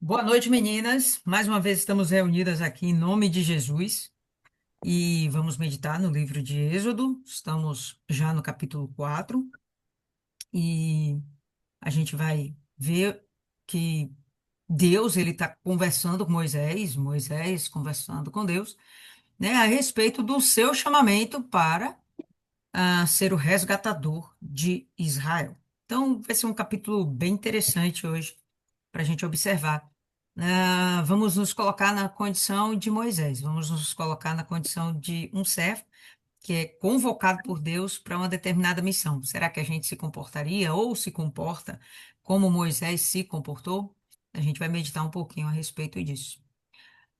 Boa noite, meninas. Mais uma vez estamos reunidas aqui em nome de Jesus e vamos meditar no livro de Êxodo. Estamos já no capítulo 4 e a gente vai ver que Deus ele está conversando com Moisés, Moisés conversando com Deus, né, a respeito do seu chamamento para ser o resgatador de Israel. Então, vai ser um capítulo bem interessante hoje para a gente observar. Vamos nos colocar na condição de Moisés, vamos nos colocar na condição de um servo que é convocado por Deus para uma determinada missão. Será que a gente se comportaria ou se comporta como Moisés se comportou? A gente vai meditar um pouquinho a respeito disso.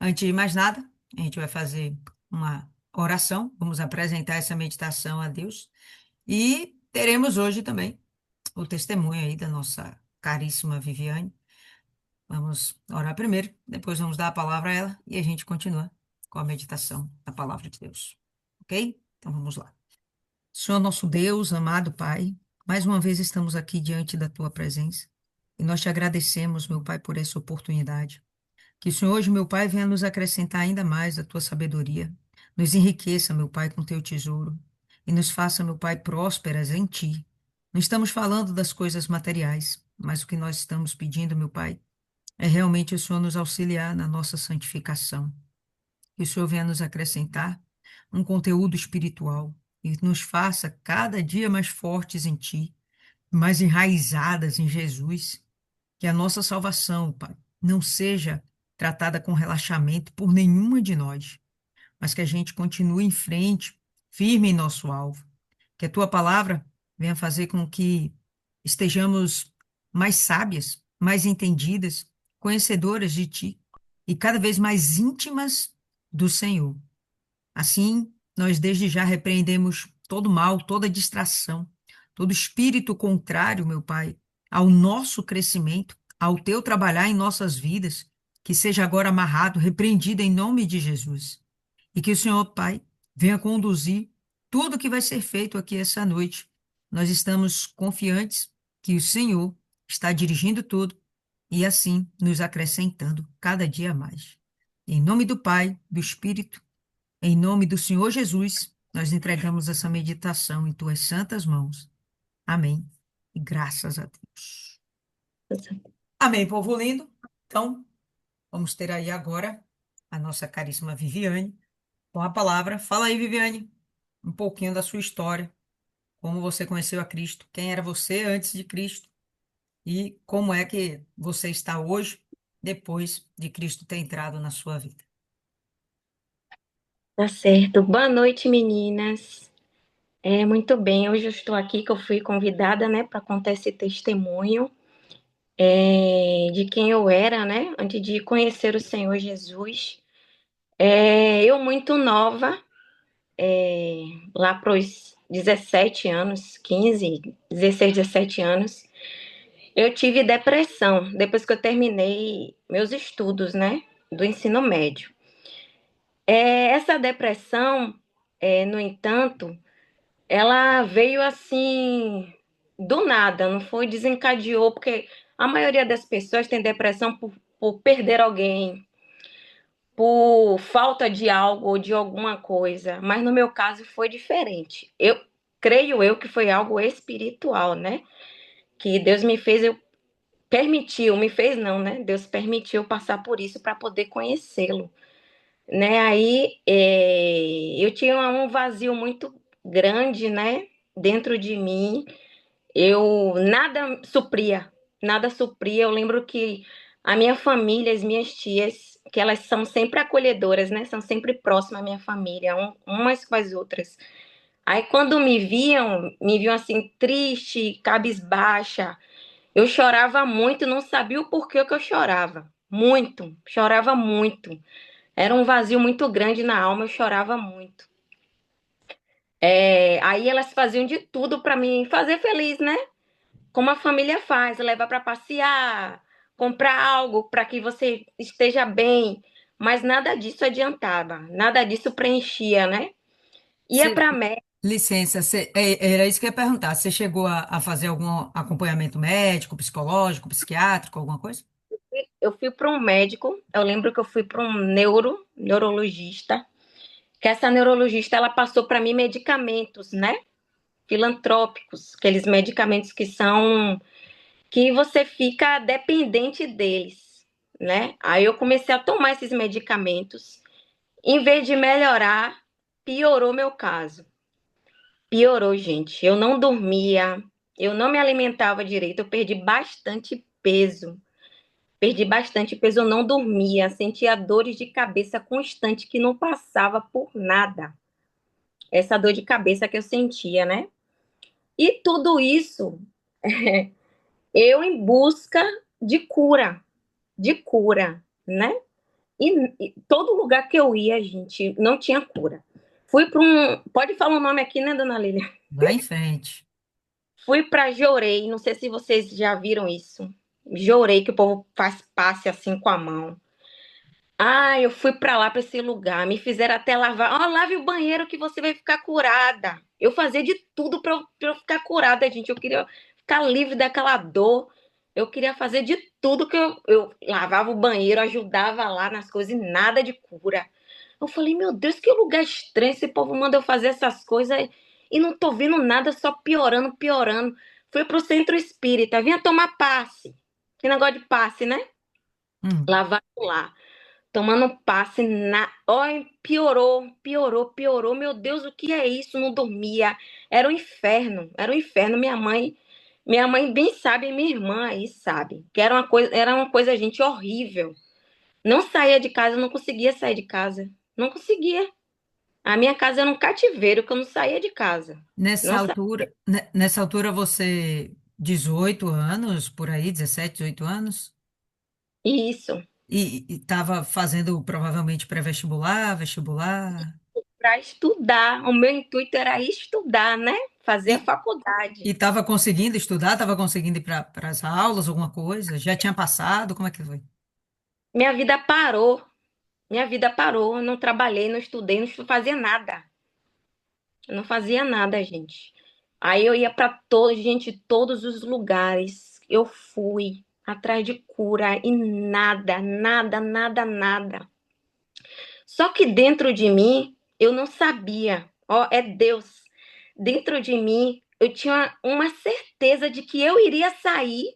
Antes de mais nada, a gente vai fazer uma oração, vamos apresentar essa meditação a Deus e teremos hoje também o testemunho aí da nossa caríssima Viviane. Vamos orar primeiro, depois vamos dar a palavra a ela e a gente continua com a meditação da palavra de Deus. Ok? Então vamos lá. Senhor nosso Deus, amado Pai, mais uma vez estamos aqui diante da tua presença e nós te agradecemos, meu Pai, por essa oportunidade. Que o Senhor hoje, meu Pai, venha nos acrescentar ainda mais a tua sabedoria, nos enriqueça, meu Pai, com teu tesouro e nos faça, meu Pai, prósperas em ti. Não estamos falando das coisas materiais, mas o que nós estamos pedindo, meu Pai, é realmente o Senhor nos auxiliar na nossa santificação. Que o Senhor venha nos acrescentar um conteúdo espiritual e nos faça cada dia mais fortes em Ti, mais enraizadas em Jesus. Que a nossa salvação, Pai, não seja tratada com relaxamento por nenhuma de nós, mas que a gente continue em frente, firme em nosso alvo. Que a Tua palavra venha fazer com que estejamos mais sábias, mais entendidas, conhecedoras de Ti e cada vez mais íntimas do Senhor. Assim, nós desde já repreendemos todo mal, toda distração, todo espírito contrário, meu Pai, ao nosso crescimento, ao Teu trabalhar em nossas vidas, que seja agora amarrado, repreendido em nome de Jesus. E que o Senhor, Pai, venha conduzir tudo que vai ser feito aqui essa noite. Nós estamos confiantes que o Senhor está dirigindo tudo e assim nos acrescentando cada dia mais. Em nome do Pai, do Espírito, em nome do Senhor Jesus, nós entregamos essa meditação em tuas santas mãos. Amém. E graças a Deus. Amém, povo lindo. Então, vamos ter aí agora a nossa caríssima Viviane com a palavra. Fala aí, Viviane, um pouquinho da sua história, como você conheceu a Cristo, quem era você antes de Cristo e como é que você está hoje, depois de Cristo ter entrado na sua vida. Tá certo. Boa noite, meninas. Muito bem. Hoje eu estou aqui que eu fui convidada, né, para contar esse testemunho de quem eu era, né, antes de conhecer o Senhor Jesus. Eu muito nova, lá para os 17 anos, 15, 16, 17 anos, eu tive depressão depois que eu terminei meus estudos, né, do ensino médio. Essa depressão, no entanto, ela veio assim do nada, não foi desencadeou, porque a maioria das pessoas tem depressão por perder alguém, por falta de algo ou de alguma coisa, mas no meu caso foi diferente. Eu creio eu que foi algo espiritual, né? Que Deus me fez, eu permitiu, me fez não, né? Deus permitiu passar por isso para poder conhecê-lo, né? Aí eu tinha um vazio muito grande, né? Dentro de mim. Eu nada supria. Eu lembro que a minha família, as minhas tias, que elas são sempre acolhedoras, né? São sempre próximas à minha família, umas com as outras. Aí quando me viam assim triste, cabisbaixa, eu chorava muito, não sabia o porquê que eu chorava. Muito, chorava muito. Era um vazio muito grande na alma, eu chorava muito. Aí elas faziam de tudo para me fazer feliz, né? Como a família faz, levar para passear, comprar algo para que você esteja bem, mas nada disso adiantava, nada disso preenchia, né? Ia Você, para médico, licença, era isso que eu ia perguntar. Você chegou a fazer algum acompanhamento médico, psicológico, psiquiátrico, alguma coisa? eu fui para um médico, eu lembro que eu fui para um neurologista, que essa neurologista, ela passou para mim medicamentos, né? Filantrópicos, aqueles medicamentos que você fica dependente deles, né? Aí eu comecei a tomar esses medicamentos. Em vez de melhorar, piorou meu caso. Piorou, gente. Eu não dormia, eu não me alimentava direito, eu perdi bastante peso. Perdi bastante peso, eu não dormia, sentia dores de cabeça constante que não passava por nada. Essa dor de cabeça que eu sentia, né? E tudo isso eu em busca de cura, né? E todo lugar que eu ia, gente, não tinha cura. Fui para um. Pode falar o nome aqui, né, dona Lília? Vai em frente. Fui para Jorei, não sei se vocês já viram isso. Jorei, que o povo faz passe assim com a mão. Ah, eu fui para lá, para esse lugar. Me fizeram até lavar. Ó, lave o banheiro que você vai ficar curada. Eu fazia de tudo para eu ficar curada, gente. Eu queria ficar livre daquela dor. Eu queria fazer de tudo que eu lavava o banheiro, ajudava lá nas coisas e nada de cura. Eu falei, meu Deus, que lugar estranho. Esse povo manda eu fazer essas coisas e não tô vendo nada, só piorando, piorando. Fui pro centro espírita, vinha tomar passe. Que negócio de passe, né? Hum. Lavar lá tomando passe na. Olha, piorou, piorou, piorou. Meu Deus, o que é isso? Não dormia. Era um inferno, era um inferno. Minha mãe bem sabe, e minha irmã aí sabe, que era uma coisa, gente, horrível. Não saía de casa, não conseguia sair de casa. Não conseguia. A minha casa era um cativeiro que eu não saía de casa. Nessa Não saía. altura, nessa altura você, 18 anos, por aí, 17, 18 anos, Isso. e estava fazendo provavelmente pré-vestibular, vestibular, Para estudar. O meu intuito era estudar, né? Fazer a e faculdade. estava conseguindo estudar, estava conseguindo ir para as aulas, alguma coisa, já tinha passado, como é que foi? Minha vida parou. Minha vida parou, eu não trabalhei, não estudei, não fazia nada. Eu não fazia nada, gente. Aí eu ia para todos, gente, todos os lugares. Eu fui atrás de cura e nada, nada, nada, nada. Só que dentro de mim, eu não sabia. Ó, é Deus. Dentro de mim, eu tinha uma certeza de que eu iria sair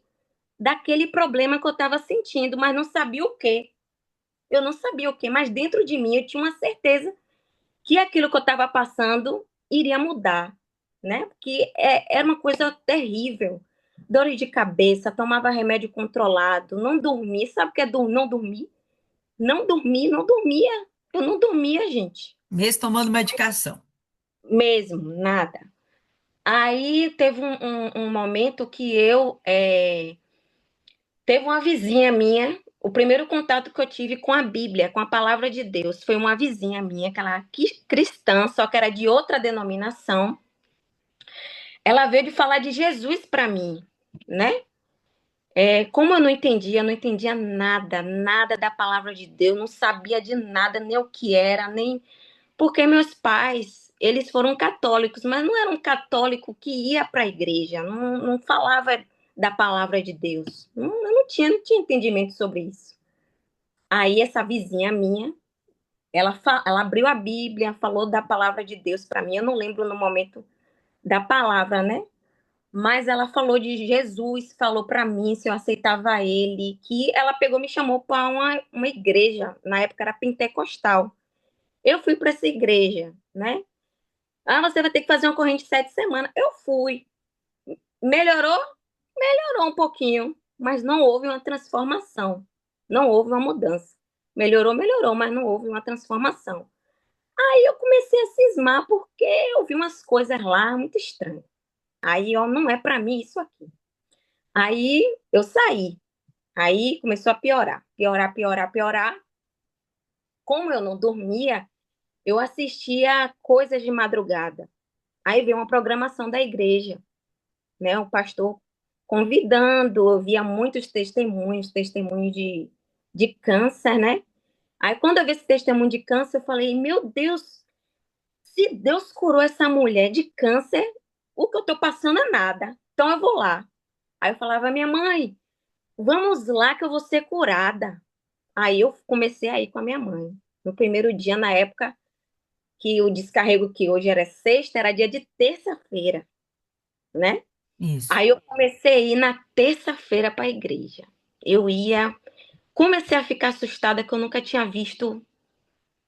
daquele problema que eu estava sentindo, mas não sabia o quê. Eu não sabia o quê, mas dentro de mim eu tinha uma certeza que aquilo que eu estava passando iria mudar, né? Porque era uma coisa terrível. Dores de cabeça, tomava remédio controlado, não dormia. Sabe o que é não dormir? Não dormir, não dormia. Eu não dormia, gente. Mesmo tomando medicação. Mesmo, nada. Aí teve um momento que teve uma vizinha minha. O primeiro contato que eu tive com a Bíblia, com a palavra de Deus, foi uma vizinha minha, que ela era cristã, só que era de outra denominação. Ela veio de falar de Jesus para mim, né? Como eu não entendia nada, nada da palavra de Deus, não sabia de nada, nem o que era, nem porque meus pais, eles foram católicos, mas não era um católico que ia para a igreja, não falava da palavra de Deus. Eu não tinha entendimento sobre isso. Aí essa vizinha minha, ela abriu a Bíblia, falou da palavra de Deus para mim. Eu não lembro no momento da palavra, né? Mas ela falou de Jesus, falou para mim se eu aceitava ele, que ela pegou e me chamou para uma igreja, na época era pentecostal. Eu fui para essa igreja, né? Ah, você vai ter que fazer uma corrente de 7 semanas. Eu fui. Melhorou? Melhorou um pouquinho, mas não houve uma transformação. Não houve uma mudança. Melhorou, melhorou, mas não houve uma transformação. Aí eu comecei a cismar porque eu vi umas coisas lá muito estranhas. Aí, ó, não é para mim isso aqui. Aí eu saí. Aí começou a piorar, piorar, piorar, piorar. Como eu não dormia, eu assistia coisas de madrugada. Aí veio uma programação da igreja, né? O pastor convidando, eu via muitos testemunhos, testemunhos de câncer, né? Aí quando eu vi esse testemunho de câncer, eu falei, meu Deus, se Deus curou essa mulher de câncer, o que eu tô passando é nada. Então eu vou lá. Aí eu falava, minha mãe, Vamos lá que eu vou ser curada. Aí eu comecei a ir com a minha mãe. No primeiro dia, na época que o descarrego, que hoje era sexta, era dia de terça-feira, né? Isso. Aí eu comecei a ir na terça-feira para a igreja. Eu ia, comecei a ficar assustada que eu nunca tinha visto,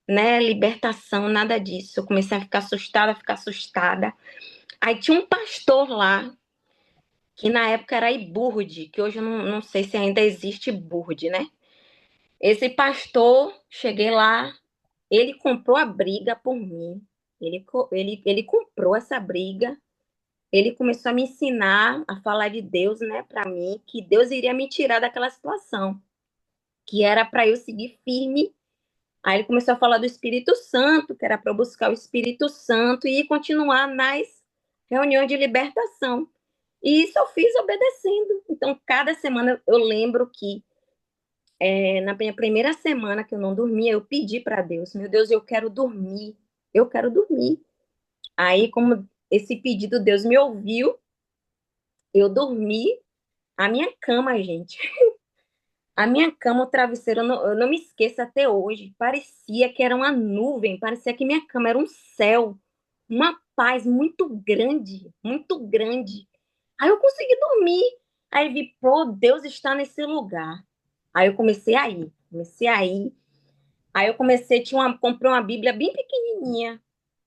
né, libertação, nada disso. Eu comecei a ficar assustada, ficar assustada. Aí tinha um pastor lá, que na época era Iburde, que hoje eu não sei se ainda existe Iburde, né? Esse pastor, cheguei lá, ele comprou a briga por mim. Ele comprou essa briga. Ele começou a me ensinar a falar de Deus, né, para mim, que Deus iria me tirar daquela situação, que era para eu seguir firme. Aí ele começou a falar do Espírito Santo, que era para eu buscar o Espírito Santo e continuar nas reuniões de libertação. E isso eu fiz obedecendo. Então, cada semana eu lembro que na minha primeira semana que eu não dormia, eu pedi para Deus, meu Deus, eu quero dormir, eu quero dormir. Aí, como esse pedido Deus me ouviu, eu dormi. A minha cama, gente, a minha cama, o travesseiro, eu não me esqueço até hoje. Parecia que era uma nuvem, parecia que minha cama era um céu, uma paz muito grande, muito grande. Aí eu consegui dormir. Aí vi, pô, Deus está nesse lugar. Aí eu comecei a ir. Aí eu comecei, comprei uma Bíblia bem pequenininha,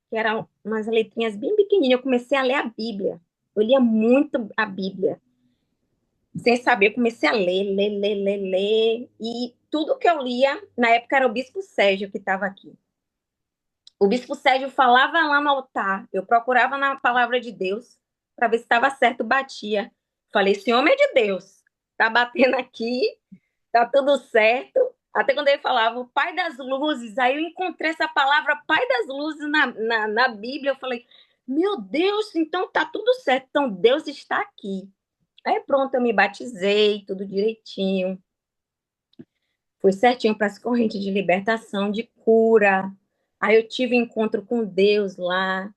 que eram umas letrinhas bem pequenininhas. Eu comecei a ler a Bíblia. Eu lia muito a Bíblia. Sem saber, eu comecei a ler. E tudo que eu lia, na época era o Bispo Sérgio que estava aqui. O Bispo Sérgio falava lá no altar, eu procurava na palavra de Deus para ver se estava certo, batia. Falei, esse homem é de Deus, tá batendo aqui, tá tudo certo. Até quando ele falava o Pai das Luzes, aí eu encontrei essa palavra Pai das Luzes na Bíblia. Eu falei, meu Deus, então tá tudo certo, então Deus está aqui. Aí pronto, eu me batizei, tudo direitinho. Fui certinho para as correntes de libertação, de cura. Aí eu tive encontro com Deus lá,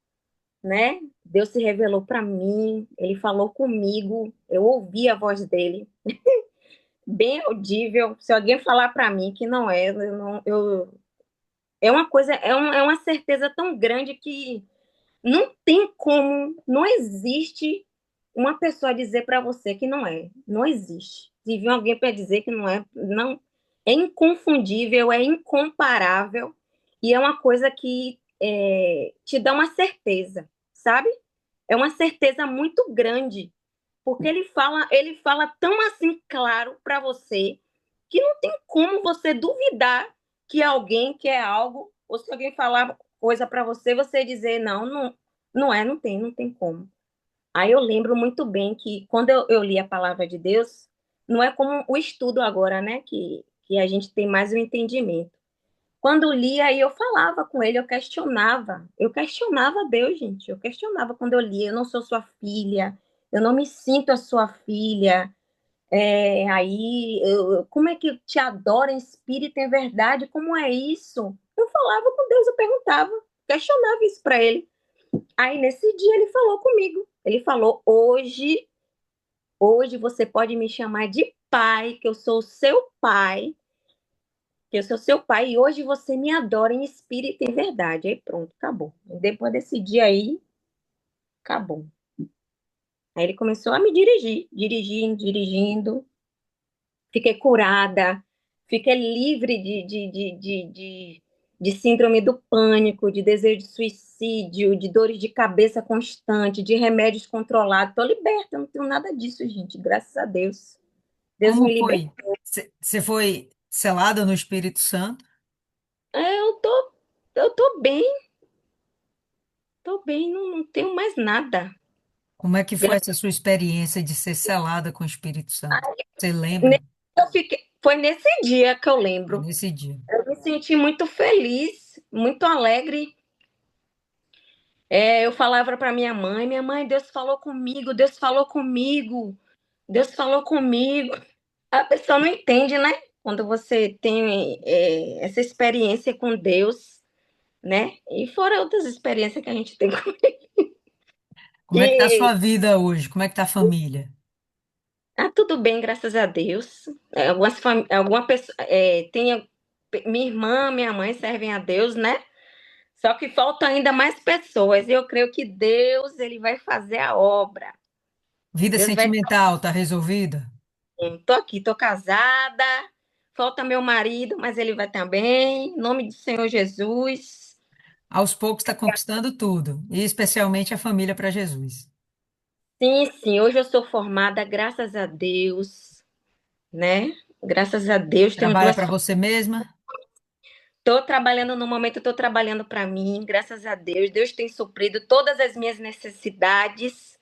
né? Deus se revelou para mim, ele falou comigo, eu ouvi a voz dele, bem audível. Se alguém falar para mim que não é, eu não, eu, é uma coisa, é uma certeza tão grande que não tem como, não existe uma pessoa dizer para você que não é. Não existe. Se vir alguém para dizer que não é, não é inconfundível, é incomparável e é uma coisa que te dá uma certeza, sabe? É uma certeza muito grande, porque ele fala tão assim claro para você que não tem como você duvidar que alguém quer algo, ou se alguém falar coisa para você, você dizer não é, não tem como. Aí eu lembro muito bem que quando eu li a palavra de Deus, não é como o estudo agora, né? Que a gente tem mais o entendimento. Quando lia, aí eu falava com ele, eu questionava Deus, gente, eu questionava quando eu lia, eu não sou sua filha, eu não me sinto a sua filha, como é que eu te adoro em espírito e em verdade, como é isso? Eu falava com Deus, eu perguntava, questionava isso para ele. Aí nesse dia ele falou comigo, ele falou, hoje você pode me chamar de pai, que eu sou o seu pai, que eu sou seu pai e hoje você me adora em espírito e em verdade. Aí pronto, acabou. Depois desse dia aí, acabou. Aí ele começou a me dirigir, dirigindo. Fiquei curada, fiquei livre de síndrome do pânico, de desejo de suicídio, de dores de cabeça constante, de remédios controlados. Estou liberta, não tenho nada disso, gente, graças a Deus. Deus Como me foi? libertou. Você foi selada no Espírito Santo? É, eu tô bem, não tenho mais nada. Como é que foi essa sua experiência de ser selada com o Espírito Santo? Você lembra? Ne- foi nesse dia que eu Foi lembro. nesse dia. Eu me senti muito feliz, muito alegre. Eu falava para minha mãe, Deus falou comigo, Deus falou comigo, Deus falou comigo. A pessoa não entende, né? Quando você tem essa experiência com Deus, né? E fora outras experiências que a gente tem com Como é que tá a ele. sua vida hoje? Como é que tá a família? Ah, tudo bem, graças a Deus. Alguma pessoa, minha irmã, minha mãe servem a Deus, né? Só que faltam ainda mais pessoas. E eu creio que Deus, ele vai fazer a obra. Vida Deus vai. sentimental, tá resolvida? Tô aqui, tô casada. Falta meu marido, mas ele vai também. Em nome do Senhor Jesus. Aos poucos está conquistando tudo, e especialmente a família para Jesus. Sim, sim. Hoje eu sou formada, graças a Deus, né? Graças a Deus, tenho Trabalha duas. para você mesma? Estou trabalhando no momento, estou trabalhando para mim, graças a Deus. Deus tem suprido todas as minhas necessidades,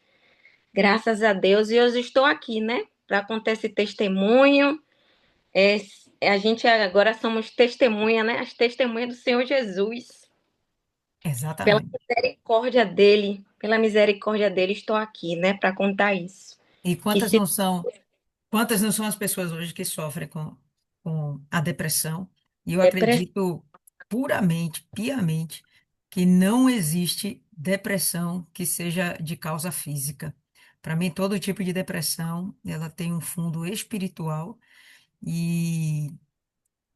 graças a Deus. E hoje estou aqui, né? Para contar esse testemunho. É, a gente agora somos testemunha, né? As testemunhas do Senhor Jesus. Exatamente. Pela misericórdia dele, estou aqui, né? Para contar isso. E Que se quantas não são as pessoas hoje que sofrem com a depressão? E eu depressão acredito puramente, piamente, que não existe depressão que seja de causa física. Para mim, todo tipo de depressão, ela tem um fundo espiritual e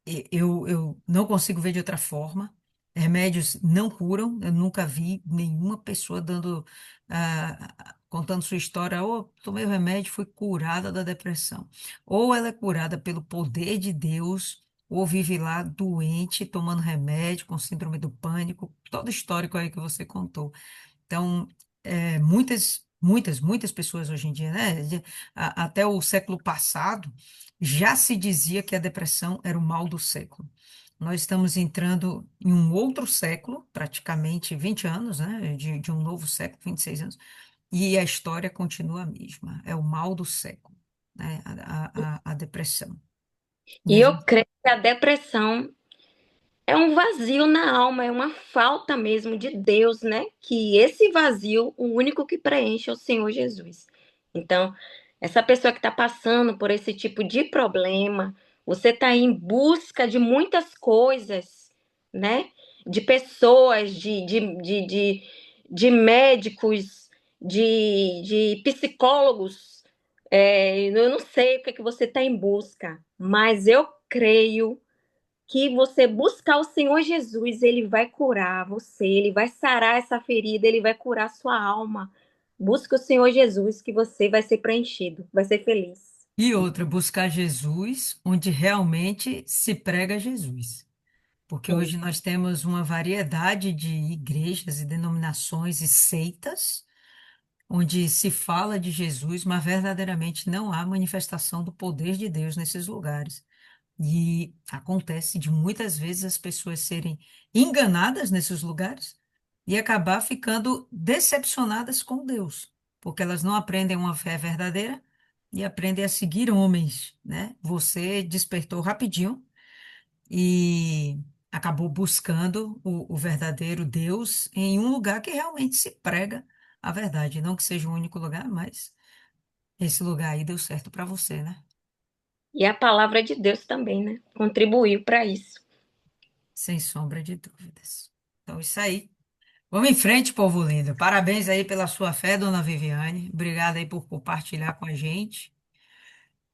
eu não consigo ver de outra forma. Remédios não curam. Eu nunca vi nenhuma pessoa contando sua história. Ou tomei o remédio, fui curada da depressão. Ou ela é curada pelo poder de Deus, ou vive lá doente, tomando remédio, com síndrome do pânico. Todo o histórico aí que você contou. Então, muitas pessoas hoje em dia, né? Até o século passado, já se dizia que a depressão era o mal do século. Nós estamos entrando em um outro século, praticamente 20 anos, né? De um novo século, 26 anos, e a história continua a mesma. É o mal do século, né? A depressão. E E a eu gente, creio que a depressão é um vazio na alma, é uma falta mesmo de Deus, né? Que esse vazio, o único que preenche é o Senhor Jesus. Então, essa pessoa que está passando por esse tipo de problema, você está em busca de muitas coisas, né? De pessoas, de médicos, de psicólogos. Eu não sei o que, é que você está em busca, mas eu creio que você buscar o Senhor Jesus, ele vai curar você, ele vai sarar essa ferida, ele vai curar sua alma. Busca o Senhor Jesus que você vai ser preenchido, vai ser feliz. e outra, buscar Jesus onde realmente se prega Jesus. Porque Sim. hoje nós temos uma variedade de igrejas e denominações e seitas onde se fala de Jesus, mas verdadeiramente não há manifestação do poder de Deus nesses lugares. E acontece de muitas vezes as pessoas serem enganadas nesses lugares e acabar ficando decepcionadas com Deus, porque elas não aprendem uma fé verdadeira e aprendem a seguir homens, né? Você despertou rapidinho e acabou buscando o verdadeiro Deus em um lugar que realmente se prega a verdade. Não que seja o único lugar, mas esse lugar aí deu certo para você, né? E a palavra de Deus também, né? Contribuiu para isso. Sem sombra de dúvidas. Então, isso aí. Vamos em frente, povo lindo. Parabéns aí pela sua fé, dona Viviane. Obrigada aí por compartilhar com a gente.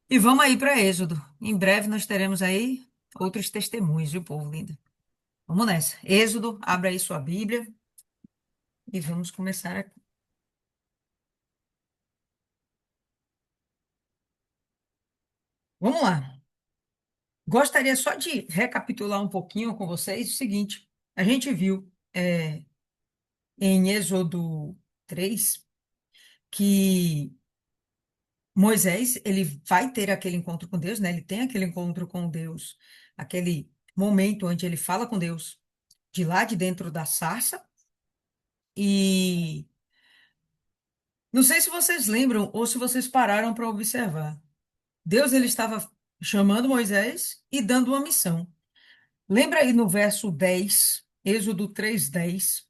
E vamos aí para Êxodo. Em breve nós teremos aí outros testemunhos, viu, povo lindo? Vamos nessa. Êxodo, abra aí sua Bíblia e vamos começar aqui. Vamos lá. Gostaria só de recapitular um pouquinho com vocês o seguinte: a gente viu em Êxodo 3 que Moisés ele vai ter aquele encontro com Deus, né? Ele tem aquele encontro com Deus, aquele momento onde ele fala com Deus de lá de dentro da sarça. E não sei se vocês lembram ou se vocês pararam para observar. Deus ele estava chamando Moisés e dando uma missão. Lembra aí no verso 10, Êxodo 3:10,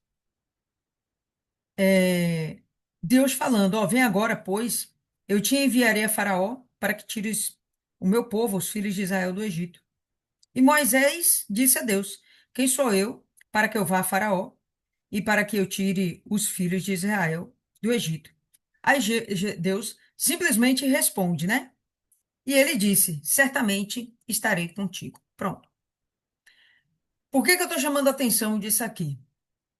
é, Deus falando, ó, vem agora, pois, eu te enviarei a Faraó para que tires o meu povo, os filhos de Israel, do Egito. E Moisés disse a Deus, quem sou eu para que eu vá a Faraó e para que eu tire os filhos de Israel do Egito? Aí Deus simplesmente responde, né? E ele disse: certamente estarei contigo. Pronto. Por que que eu estou chamando a atenção disso aqui?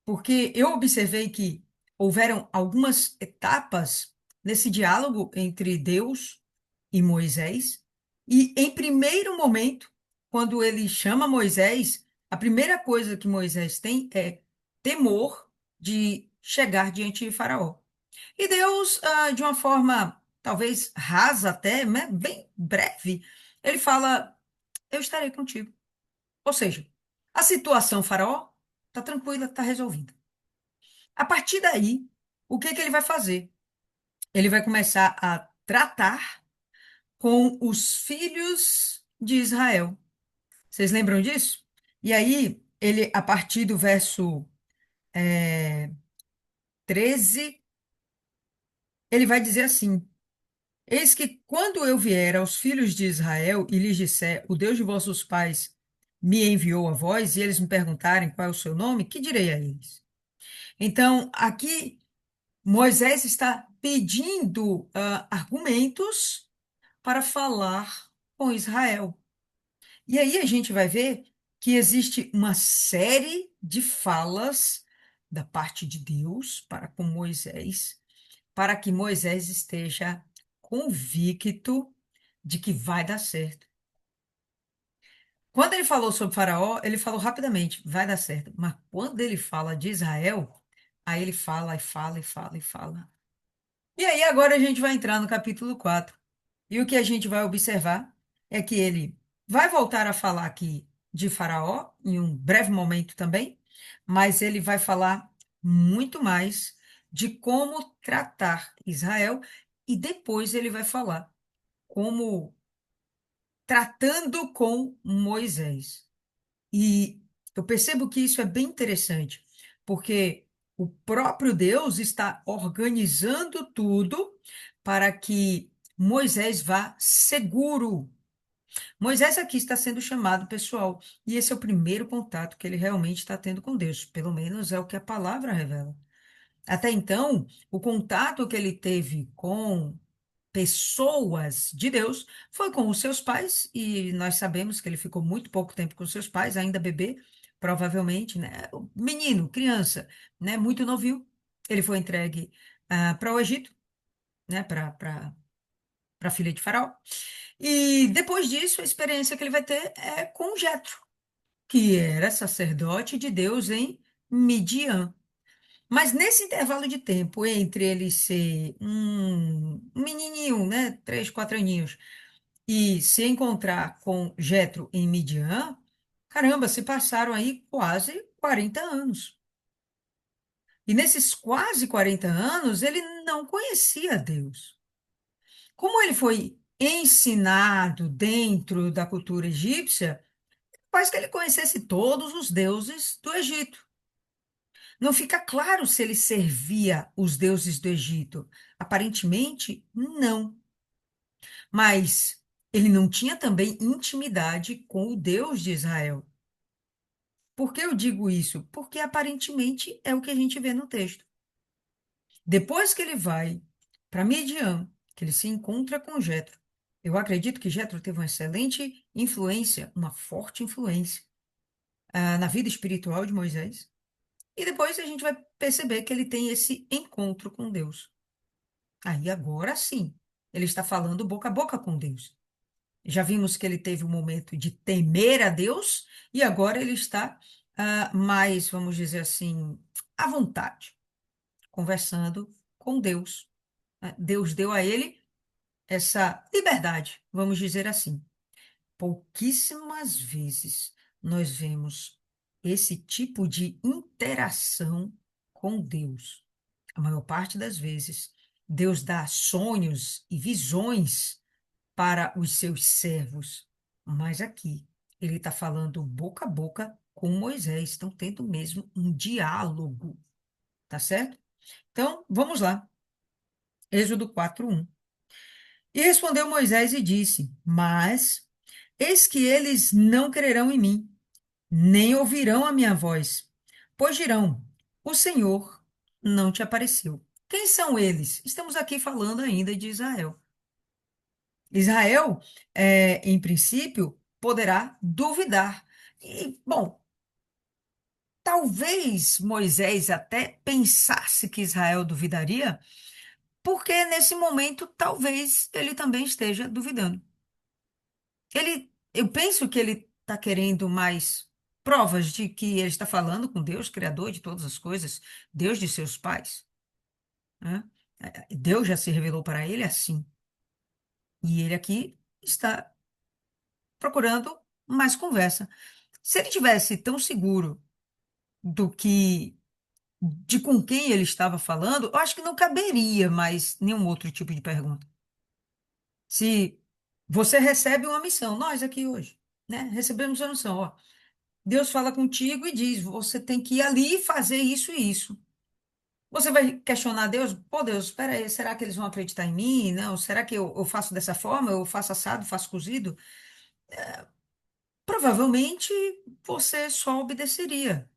Porque eu observei que houveram algumas etapas nesse diálogo entre Deus e Moisés, e em primeiro momento, quando ele chama Moisés, a primeira coisa que Moisés tem é temor de chegar diante de Faraó. E Deus, de uma forma talvez rasa até, né, bem breve, ele fala: eu estarei contigo. Ou seja, a situação Faraó está tranquila, está resolvida. A partir daí, o que que ele vai fazer? Ele vai começar a tratar com os filhos de Israel. Vocês lembram disso? E aí, ele, a partir do verso 13, ele vai dizer assim: eis que quando eu vier aos filhos de Israel e lhes disser, o Deus de vossos pais me enviou a vós, e eles me perguntarem qual é o seu nome, que direi a eles? Então, aqui Moisés está pedindo argumentos para falar com Israel. E aí a gente vai ver que existe uma série de falas da parte de Deus para com Moisés, para que Moisés esteja convicto de que vai dar certo. Quando ele falou sobre Faraó, ele falou rapidamente, vai dar certo. Mas quando ele fala de Israel, aí ele fala e fala e fala e fala. E aí agora a gente vai entrar no capítulo 4. E o que a gente vai observar é que ele vai voltar a falar aqui de Faraó em um breve momento também, mas ele vai falar muito mais de como tratar Israel e depois ele vai falar como tratando com Moisés. E eu percebo que isso é bem interessante, porque o próprio Deus está organizando tudo para que Moisés vá seguro. Moisés aqui está sendo chamado, pessoal, e esse é o primeiro contato que ele realmente está tendo com Deus, pelo menos é o que a palavra revela. Até então, o contato que ele teve com pessoas de Deus foi com os seus pais, e nós sabemos que ele ficou muito pouco tempo com os seus pais, ainda bebê, provavelmente, né? Menino, criança, né? Muito novinho. Ele foi entregue para o Egito, né? Para a filha de Faraó. E depois disso, a experiência que ele vai ter é com Jetro, que era sacerdote de Deus em Midian. Mas nesse intervalo de tempo entre ele ser um menininho, né, 3, 4 aninhos, e se encontrar com Jetro em Midian, caramba, se passaram aí quase 40 anos. E nesses quase 40 anos, ele não conhecia Deus. Como ele foi ensinado dentro da cultura egípcia, faz que ele conhecesse todos os deuses do Egito. Não fica claro se ele servia os deuses do Egito. Aparentemente, não. Mas ele não tinha também intimidade com o Deus de Israel. Por que eu digo isso? Porque aparentemente é o que a gente vê no texto. Depois que ele vai para Midian, que ele se encontra com Jetro, eu acredito que Jetro teve uma excelente influência, uma forte influência, na vida espiritual de Moisés. E depois a gente vai perceber que ele tem esse encontro com Deus. Aí agora sim, ele está falando boca a boca com Deus. Já vimos que ele teve um momento de temer a Deus e agora ele está mais, vamos dizer assim, à vontade, conversando com Deus. Deus deu a ele essa liberdade, vamos dizer assim. Pouquíssimas vezes nós vemos esse tipo de interação com Deus. A maior parte das vezes, Deus dá sonhos e visões para os seus servos. Mas aqui, ele está falando boca a boca com Moisés. Estão tendo mesmo um diálogo, tá certo? Então, vamos lá. Êxodo 4:1. E respondeu Moisés e disse: mas eis que eles não crerão em mim, nem ouvirão a minha voz, pois dirão: o Senhor não te apareceu. Quem são eles? Estamos aqui falando ainda de Israel. Israel, em princípio, poderá duvidar. E, bom, talvez Moisés até pensasse que Israel duvidaria, porque nesse momento talvez ele também esteja duvidando. Eu penso que ele está querendo mais provas de que ele está falando com Deus, Criador de todas as coisas, Deus de seus pais, né? Deus já se revelou para ele assim. E ele aqui está procurando mais conversa. Se ele tivesse tão seguro do que de com quem ele estava falando, eu acho que não caberia mais nenhum outro tipo de pergunta. Se você recebe uma missão, nós aqui hoje, né? Recebemos a missão, ó. Deus fala contigo e diz: você tem que ir ali e fazer isso e isso. Você vai questionar Deus? Pô, Deus, espera aí, será que eles vão acreditar em mim? Não, será que eu faço dessa forma? Eu faço assado, faço cozido? Provavelmente você só obedeceria.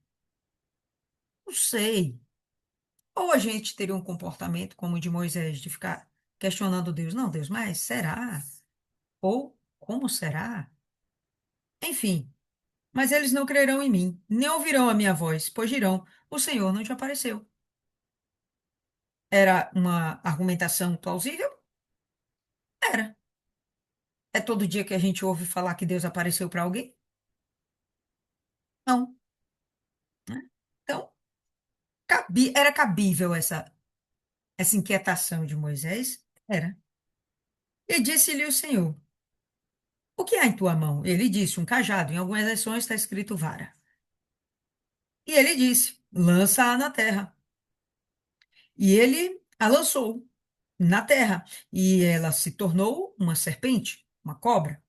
Não sei. Ou a gente teria um comportamento como o de Moisés, de ficar questionando Deus. Não, Deus, mas será? Ou como será? Enfim, mas eles não crerão em mim, nem ouvirão a minha voz, pois dirão: o Senhor não te apareceu. Era uma argumentação plausível? Era. É todo dia que a gente ouve falar que Deus apareceu para alguém? Não, né? Então, era cabível essa inquietação de Moisés? Era. E disse-lhe o Senhor: o que há em tua mão? Ele disse: um cajado. Em algumas versões está escrito vara. E ele disse: lança-a na terra. E ele a lançou na terra. E ela se tornou uma serpente, uma cobra.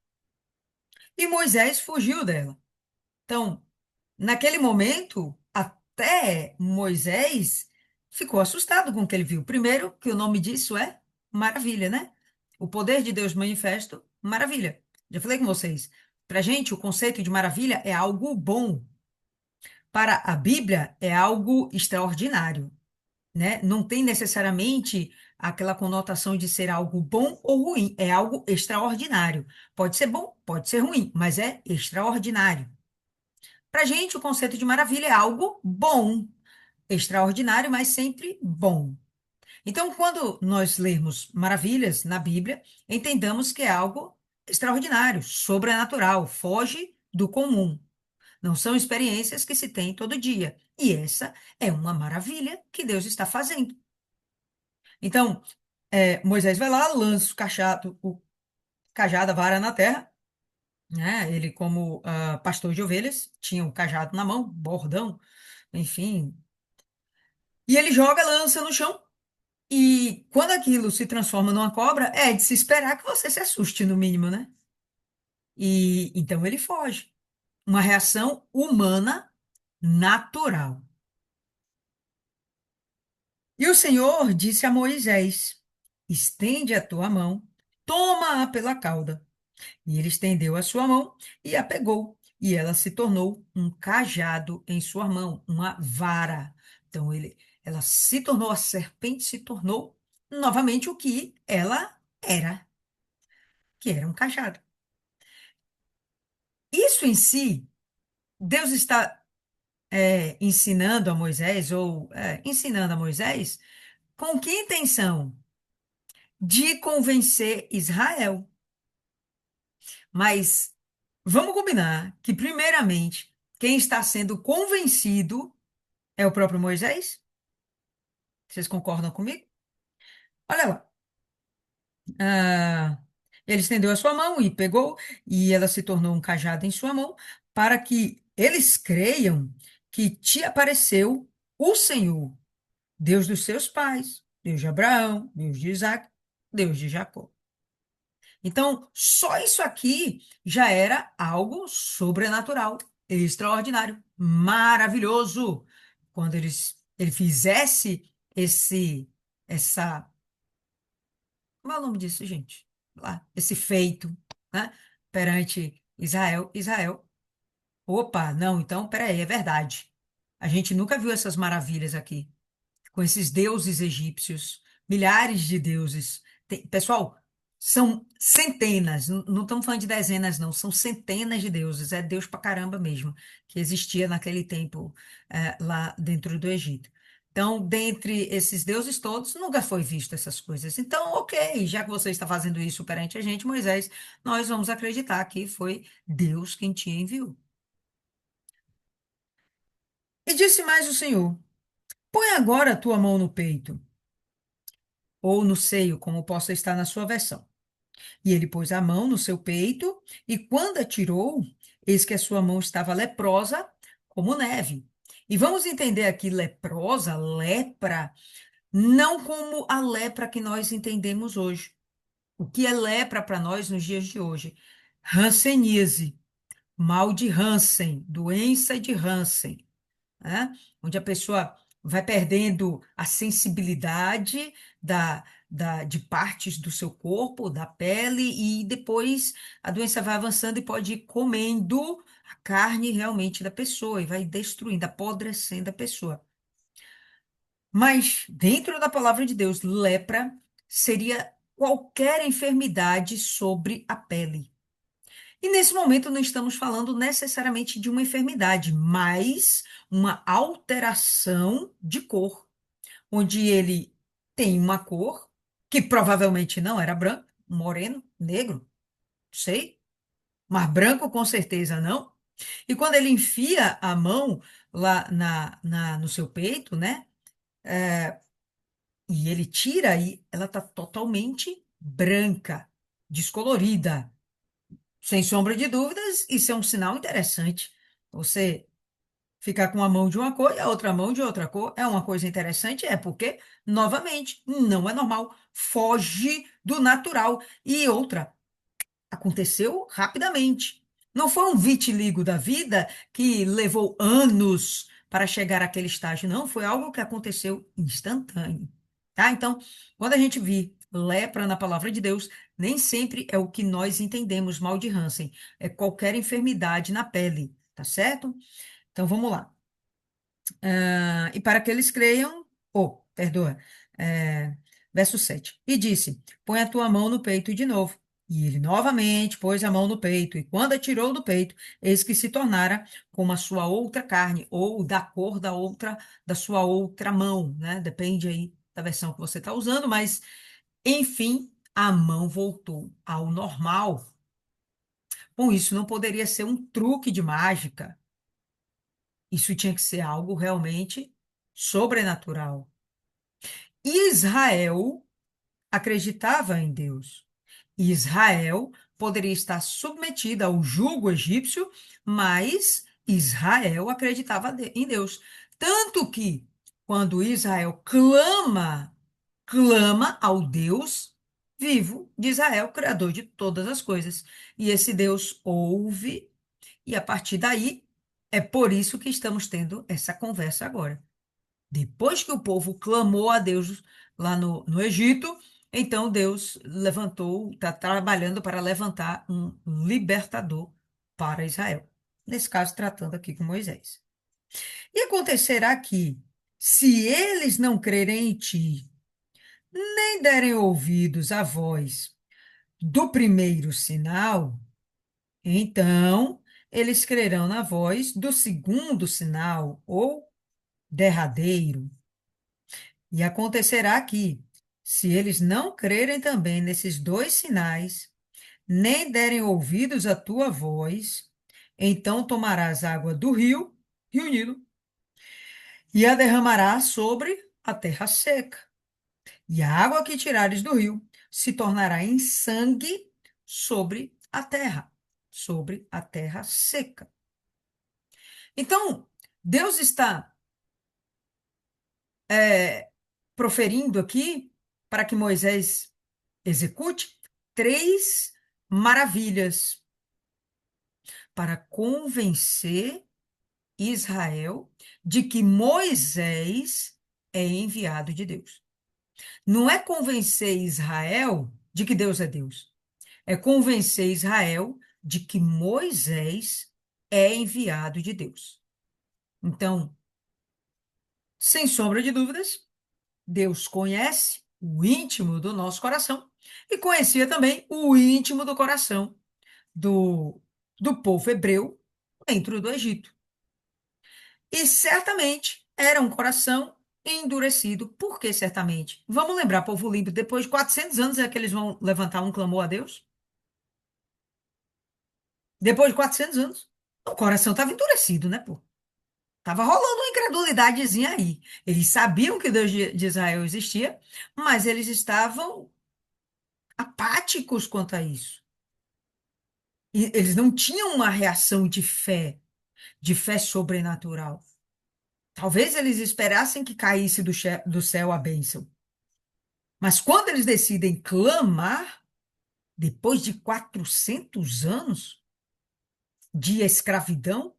E Moisés fugiu dela. Então, naquele momento, até Moisés ficou assustado com o que ele viu. Primeiro, que o nome disso é maravilha, né? O poder de Deus manifesto, maravilha. Já falei com vocês. Para gente, o conceito de maravilha é algo bom. Para a Bíblia, é algo extraordinário, né? Não tem necessariamente aquela conotação de ser algo bom ou ruim. É algo extraordinário. Pode ser bom, pode ser ruim, mas é extraordinário. Para gente, o conceito de maravilha é algo bom, extraordinário, mas sempre bom. Então, quando nós lermos maravilhas na Bíblia, entendamos que é algo extraordinário, sobrenatural, foge do comum. Não são experiências que se tem todo dia. E essa é uma maravilha que Deus está fazendo. Então, Moisés vai lá, lança o cajado, a vara na terra, né? Ele, como pastor de ovelhas, tinha o cajado na mão, bordão, enfim. E ele joga, lança no chão. E quando aquilo se transforma numa cobra, é de se esperar que você se assuste, no mínimo, né? E então ele foge. Uma reação humana natural. E o Senhor disse a Moisés: estende a tua mão, toma-a pela cauda. E ele estendeu a sua mão e a pegou. E ela se tornou um cajado em sua mão, uma vara. Então ela se tornou, a serpente se tornou novamente o que ela era, que era um cajado. Isso em si, Deus está ensinando a Moisés, ou ensinando a Moisés, com que intenção? De convencer Israel. Mas vamos combinar que, primeiramente, quem está sendo convencido é o próprio Moisés? Vocês concordam comigo? Olha lá. Ah, ele estendeu a sua mão e pegou, e ela se tornou um cajado em sua mão, para que eles creiam que te apareceu o Senhor, Deus dos seus pais, Deus de Abraão, Deus de Isaac, Deus de Jacó. Então, só isso aqui já era algo sobrenatural, extraordinário, maravilhoso. Quando ele fizesse essa, como é o nome disso, gente? Lá, esse feito, né, perante Israel, Israel, opa, não, então, peraí, é verdade. A gente nunca viu essas maravilhas aqui. com esses deuses egípcios, milhares de deuses. Pessoal, são centenas, não estamos falando de dezenas, não, são centenas de deuses, é Deus pra caramba mesmo, que existia naquele tempo, lá dentro do Egito. Então, dentre esses deuses todos, nunca foi visto essas coisas. Então, ok, já que você está fazendo isso perante a gente, Moisés, nós vamos acreditar que foi Deus quem te enviou. E disse mais o Senhor: põe agora a tua mão no peito, ou no seio, como possa estar na sua versão. E ele pôs a mão no seu peito, e quando a tirou, eis que a sua mão estava leprosa, como neve. E vamos entender aqui leprosa, lepra, não como a lepra que nós entendemos hoje. O que é lepra para nós nos dias de hoje? Hanseníase, mal de Hansen, doença de Hansen, né? Onde a pessoa vai perdendo a sensibilidade de partes do seu corpo, da pele, e depois a doença vai avançando e pode ir comendo a carne realmente da pessoa e vai destruindo, apodrecendo a pessoa. Mas dentro da palavra de Deus, lepra seria qualquer enfermidade sobre a pele. E nesse momento não estamos falando necessariamente de uma enfermidade, mas uma alteração de cor, onde ele tem uma cor que provavelmente não era branco, moreno, negro, não sei, mas branco com certeza não. E quando ele enfia a mão lá no seu peito, né? E ele tira e ela está totalmente branca, descolorida. Sem sombra de dúvidas, isso é um sinal interessante. Você ficar com a mão de uma cor e a outra mão de outra cor é uma coisa interessante, é porque, novamente, não é normal, foge do natural. E outra, aconteceu rapidamente. Não foi um vitiligo da vida que levou anos para chegar àquele estágio, não, foi algo que aconteceu instantâneo, tá? Então, quando a gente vê lepra na palavra de Deus, nem sempre é o que nós entendemos mal de Hansen, é qualquer enfermidade na pele, tá certo? Então, vamos lá. E para que eles creiam, perdoa, é, verso 7. E disse: põe a tua mão no peito de novo. E ele novamente pôs a mão no peito, e quando a tirou do peito, eis que se tornara como a sua outra carne, ou da cor da outra, da sua outra mão, né? Depende aí da versão que você está usando, mas, enfim, a mão voltou ao normal. Bom, isso não poderia ser um truque de mágica. Isso tinha que ser algo realmente sobrenatural. Israel acreditava em Deus. Israel poderia estar submetida ao jugo egípcio, mas Israel acreditava em Deus. Tanto que, quando Israel clama ao Deus vivo de Israel, criador de todas as coisas. E esse Deus ouve, e a partir daí, é por isso que estamos tendo essa conversa agora. Depois que o povo clamou a Deus lá no Egito, então Deus levantou, está trabalhando para levantar um libertador para Israel. Nesse caso, tratando aqui com Moisés. E acontecerá que, se eles não crerem em ti, nem derem ouvidos à voz do primeiro sinal, então eles crerão na voz do segundo sinal, ou derradeiro. E acontecerá que, se eles não crerem também nesses dois sinais, nem derem ouvidos à tua voz, então tomarás água do rio, Rio Nilo, e a derramarás sobre a terra seca. E a água que tirares do rio se tornará em sangue sobre a terra seca. Então, Deus está proferindo aqui para que Moisés execute três maravilhas para convencer Israel de que Moisés é enviado de Deus. Não é convencer Israel de que Deus é Deus, é convencer Israel de que Moisés é enviado de Deus. Então, sem sombra de dúvidas, Deus conhece o íntimo do nosso coração e conhecia também o íntimo do coração do, do povo hebreu dentro do Egito. E certamente era um coração endurecido. Por que certamente? Vamos lembrar, povo lindo, depois de 400 anos é que eles vão levantar um clamor a Deus? Depois de 400 anos. O coração estava endurecido, né, pô? Tava rolando uma incredulidadezinha aí. Eles sabiam que o Deus de Israel existia, mas eles estavam apáticos quanto a isso. E eles não tinham uma reação de fé sobrenatural. Talvez eles esperassem que caísse do céu a bênção. Mas quando eles decidem clamar, depois de 400 anos de escravidão,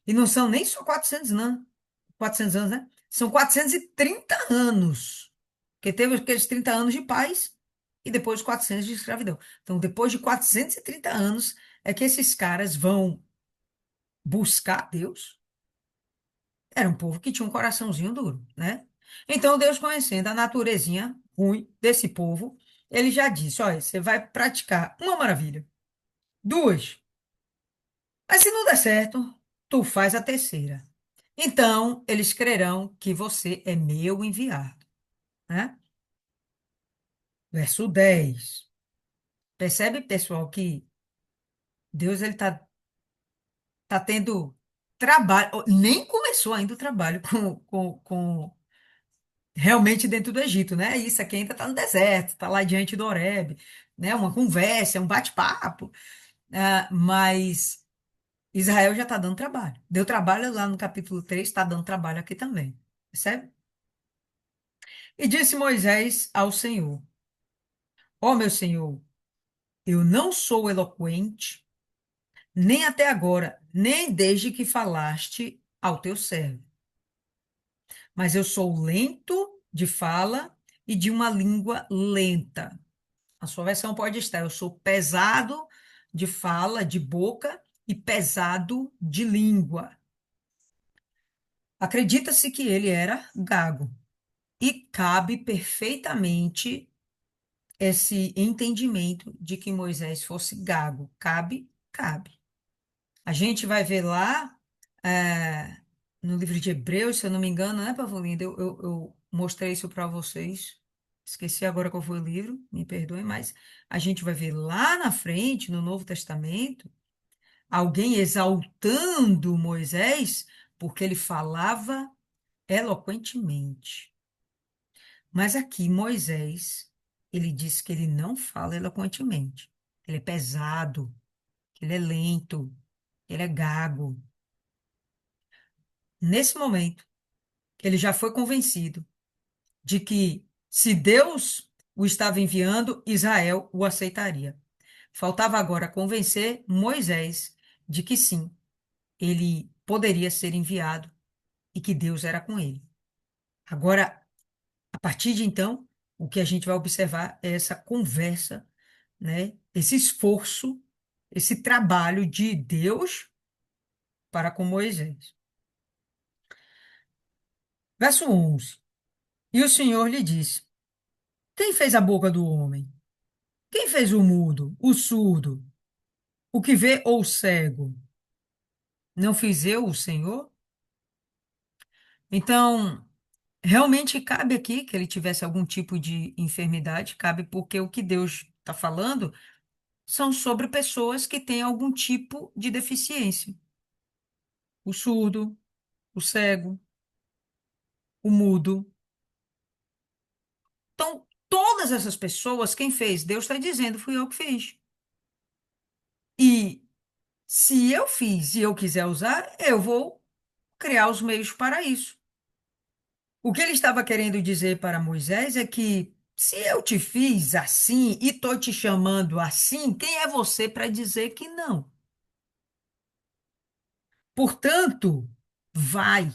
e não são nem só 400 não, 400 anos, né? São 430 anos. Porque teve aqueles 30 anos de paz e depois 400 de escravidão. Então, depois de 430 anos, é que esses caras vão buscar Deus. Era um povo que tinha um coraçãozinho duro, né? Então, Deus, conhecendo a naturezinha ruim desse povo, ele já disse: olha, você vai praticar uma maravilha, duas, mas se não der certo, tu faz a terceira. Então, eles crerão que você é meu enviado, né? Verso 10. Percebe, pessoal, que Deus ele tá tendo trabalho, nem começou ainda o trabalho com realmente dentro do Egito, né? Isso aqui ainda está no deserto, está lá diante do Horebe, né? Uma conversa, um bate-papo, mas Israel já está dando trabalho. Deu trabalho lá no capítulo 3, está dando trabalho aqui também, percebe? E disse Moisés ao Senhor: ó meu Senhor, eu não sou eloquente, nem até agora, nem desde que falaste ao teu servo, mas eu sou lento de fala e de uma língua lenta. A sua versão pode estar: eu sou pesado de fala, de boca e pesado de língua. Acredita-se que ele era gago e cabe perfeitamente esse entendimento de que Moisés fosse gago. Cabe, cabe. A gente vai ver lá no livro de Hebreus, se eu não me engano, né, Pavolindo? Eu mostrei isso para vocês. Esqueci agora qual foi o livro, me perdoem, mas a gente vai ver lá na frente, no Novo Testamento, alguém exaltando Moisés porque ele falava eloquentemente. Mas aqui Moisés, ele diz que ele não fala eloquentemente. Ele é pesado, ele é lento, ele é gago. Nesse momento, ele já foi convencido de que, se Deus o estava enviando, Israel o aceitaria. Faltava agora convencer Moisés de que sim, ele poderia ser enviado e que Deus era com ele. Agora, a partir de então, o que a gente vai observar é essa conversa, né? Esse esforço, esse trabalho de Deus para com Moisés. Verso 11. E o Senhor lhe disse: quem fez a boca do homem? Quem fez o mudo, o surdo, o que vê ou o cego? Não fiz eu, o Senhor? Então, realmente cabe aqui que ele tivesse algum tipo de enfermidade, cabe porque o que Deus está falando são sobre pessoas que têm algum tipo de deficiência. O surdo, o cego, o mudo. Então, todas essas pessoas, quem fez? Deus está dizendo, fui eu que fiz. E se eu fiz e eu quiser usar, eu vou criar os meios para isso. O que ele estava querendo dizer para Moisés é que se eu te fiz assim e estou te chamando assim, quem é você para dizer que não? Portanto, vai,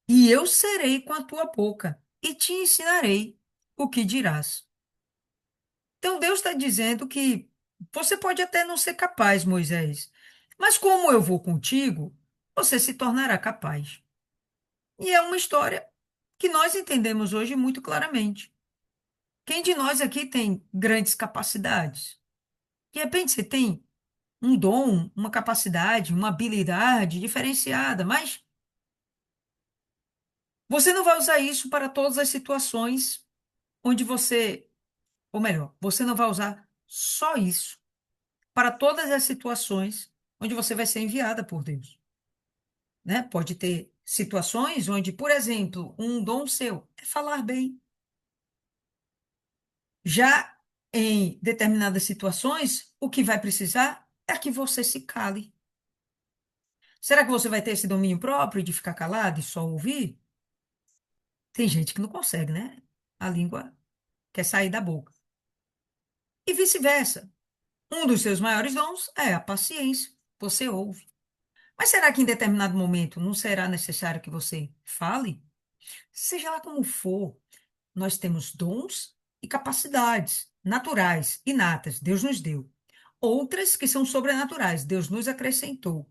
e eu serei com a tua boca e te ensinarei o que dirás. Então Deus está dizendo que você pode até não ser capaz, Moisés, mas como eu vou contigo, você se tornará capaz. E é uma história que nós entendemos hoje muito claramente. Quem de nós aqui tem grandes capacidades? De repente você tem um dom, uma capacidade, uma habilidade diferenciada, mas você não vai usar isso para todas as situações onde você, ou melhor, você não vai usar só isso para todas as situações onde você vai ser enviada por Deus, né? Pode ter situações onde, por exemplo, um dom seu é falar bem. Já em determinadas situações, o que vai precisar é que você se cale. Será que você vai ter esse domínio próprio de ficar calado e só ouvir? Tem gente que não consegue, né? A língua quer sair da boca. E vice-versa. Um dos seus maiores dons é a paciência. Você ouve. Mas será que em determinado momento não será necessário que você fale? Seja lá como for, nós temos dons e capacidades naturais, inatas, Deus nos deu. Outras que são sobrenaturais, Deus nos acrescentou.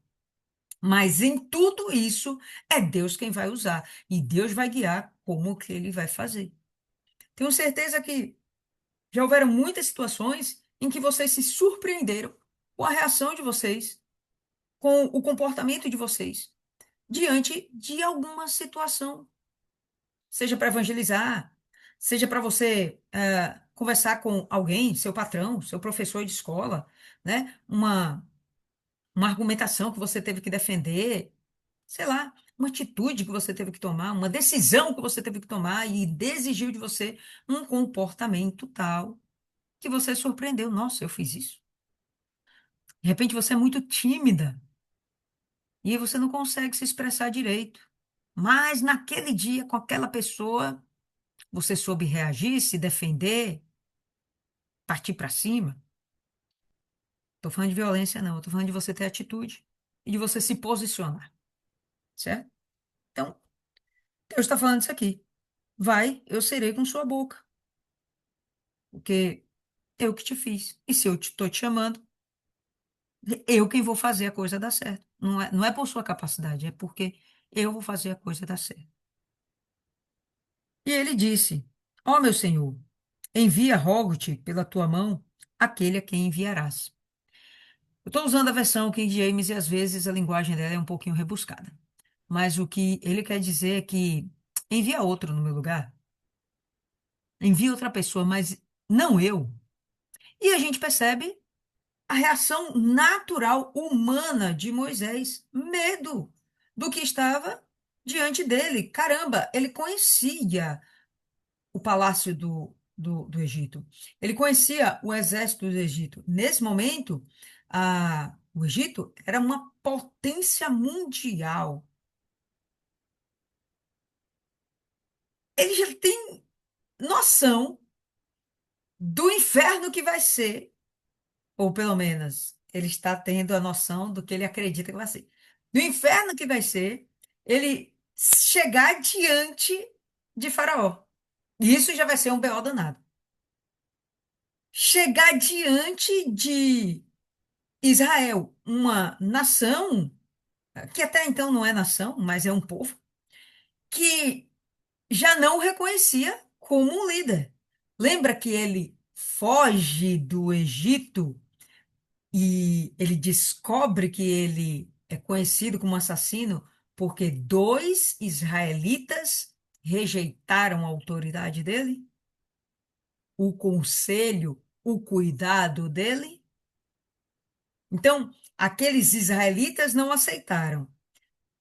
Mas em tudo isso é Deus quem vai usar e Deus vai guiar como que ele vai fazer. Tenho certeza que já houveram muitas situações em que vocês se surpreenderam com a reação de vocês, com o comportamento de vocês diante de alguma situação, seja para evangelizar, seja para você conversar com alguém, seu patrão, seu professor de escola, né? Uma argumentação que você teve que defender, sei lá, uma atitude que você teve que tomar, uma decisão que você teve que tomar e exigiu de você um comportamento tal que você surpreendeu. Nossa, eu fiz isso. De repente você é muito tímida e você não consegue se expressar direito. Mas naquele dia, com aquela pessoa, você soube reagir, se defender, partir para cima. Estou falando de violência, não. Estou falando de você ter atitude e de você se posicionar, certo? Então, Deus está falando isso aqui. Vai, eu serei com sua boca, porque eu que te fiz. E se eu estou te chamando, eu quem vou fazer a coisa dar certo. Não é por sua capacidade, é porque eu vou fazer a coisa dar certo. E ele disse: Ó meu senhor, envia, rogo-te pela tua mão aquele a quem enviarás. Eu estou usando a versão King James e às vezes a linguagem dela é um pouquinho rebuscada. Mas o que ele quer dizer é que envia outro no meu lugar, envia outra pessoa, mas não eu. E a gente percebe a reação natural humana de Moisés, medo do que estava diante dele. Caramba, ele conhecia o palácio do Egito. Ele conhecia o exército do Egito. Nesse momento, o Egito era uma potência mundial. Ele já tem noção do inferno que vai ser, ou pelo menos ele está tendo a noção do que ele acredita que vai ser. Do inferno que vai ser ele chegar diante de Faraó. E isso já vai ser um BO danado. Chegar diante de Israel, uma nação, que até então não é nação, mas é um povo, que já não o reconhecia como um líder. Lembra que ele foge do Egito e ele descobre que ele é conhecido como assassino porque dois israelitas rejeitaram a autoridade dele, o conselho, o cuidado dele? Então, aqueles israelitas não aceitaram.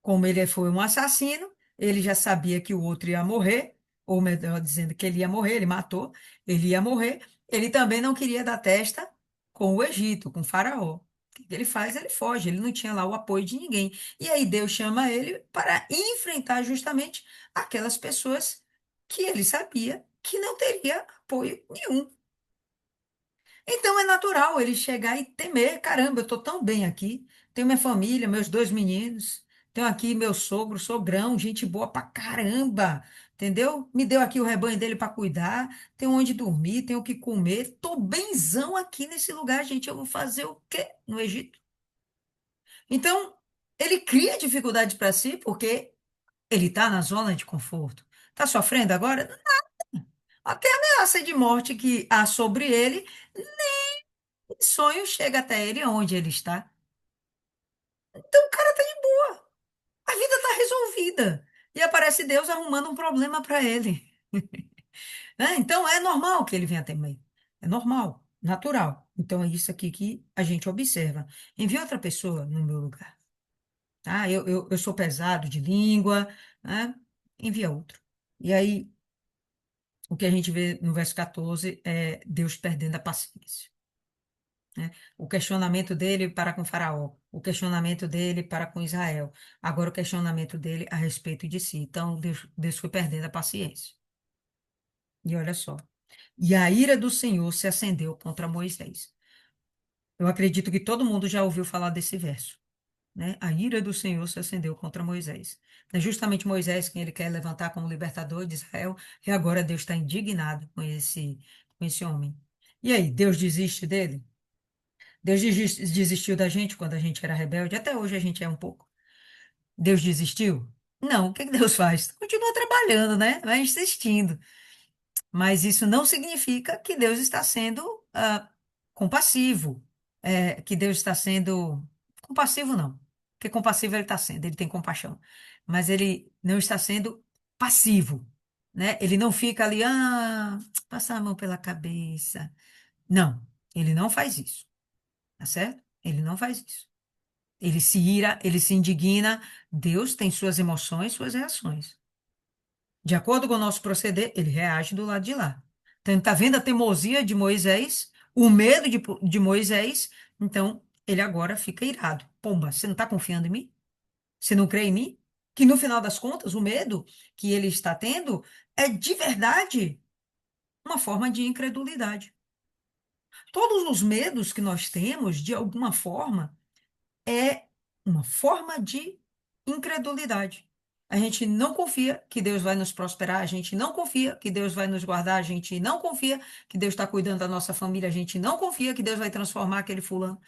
Como ele foi um assassino, ele já sabia que o outro ia morrer, ou melhor dizendo, que ele ia morrer, ele matou, ele ia morrer. Ele também não queria dar testa com o Egito, com Faraó. O que ele faz? Ele foge, ele não tinha lá o apoio de ninguém. E aí Deus chama ele para enfrentar justamente aquelas pessoas que ele sabia que não teria apoio nenhum. Então é natural ele chegar e temer. Caramba, eu estou tão bem aqui. Tenho minha família, meus dois meninos. Tenho aqui meu sogro, sogrão, gente boa pra caramba. Entendeu? Me deu aqui o rebanho dele para cuidar. Tenho onde dormir, tenho o que comer. Tô benzão aqui nesse lugar, gente. Eu vou fazer o quê no Egito? Então, ele cria dificuldade para si porque ele está na zona de conforto. Está sofrendo agora? Até a ameaça de morte que há sobre ele, em sonho chega até ele onde ele está. Então o cara tá de boa. A vida está resolvida. E aparece Deus arrumando um problema para ele. Né? Então é normal que ele venha temer. É normal, natural. Então é isso aqui que a gente observa. Envia outra pessoa no meu lugar. Tá? Eu sou pesado de língua, né? Envia outro. E aí, o que a gente vê no verso 14 é Deus perdendo a paciência. Né? O questionamento dele para com Faraó, o questionamento dele para com Israel, agora o questionamento dele a respeito de si. Então, Deus foi perdendo a paciência. E olha só. E a ira do Senhor se acendeu contra Moisés. Eu acredito que todo mundo já ouviu falar desse verso, né? A ira do Senhor se acendeu contra Moisés. É justamente Moisés quem ele quer levantar como libertador de Israel, e agora Deus está indignado com esse homem. E aí, Deus desiste dele? Deus desistiu da gente quando a gente era rebelde, até hoje a gente é um pouco. Deus desistiu? Não, o que que Deus faz? Continua trabalhando, né? Vai insistindo. Mas isso não significa que Deus está sendo compassivo, que Deus está sendo compassivo, não. Porque compassivo ele está sendo, ele tem compaixão. Mas ele não está sendo passivo, né? Ele não fica ali, passa a mão pela cabeça. Não, ele não faz isso, tá certo? Ele não faz isso. Ele se ira, ele se indigna. Deus tem suas emoções, suas reações. De acordo com o nosso proceder, ele reage do lado de lá. Então, ele está vendo a teimosia de Moisés, o medo de Moisés, então ele agora fica irado. Pomba, você não está confiando em mim? Você não crê em mim? Que no final das contas, o medo que ele está tendo é de verdade uma forma de incredulidade. Todos os medos que nós temos, de alguma forma, é uma forma de incredulidade. A gente não confia que Deus vai nos prosperar, a gente não confia que Deus vai nos guardar, a gente não confia que Deus está cuidando da nossa família, a gente não confia que Deus vai transformar aquele fulano.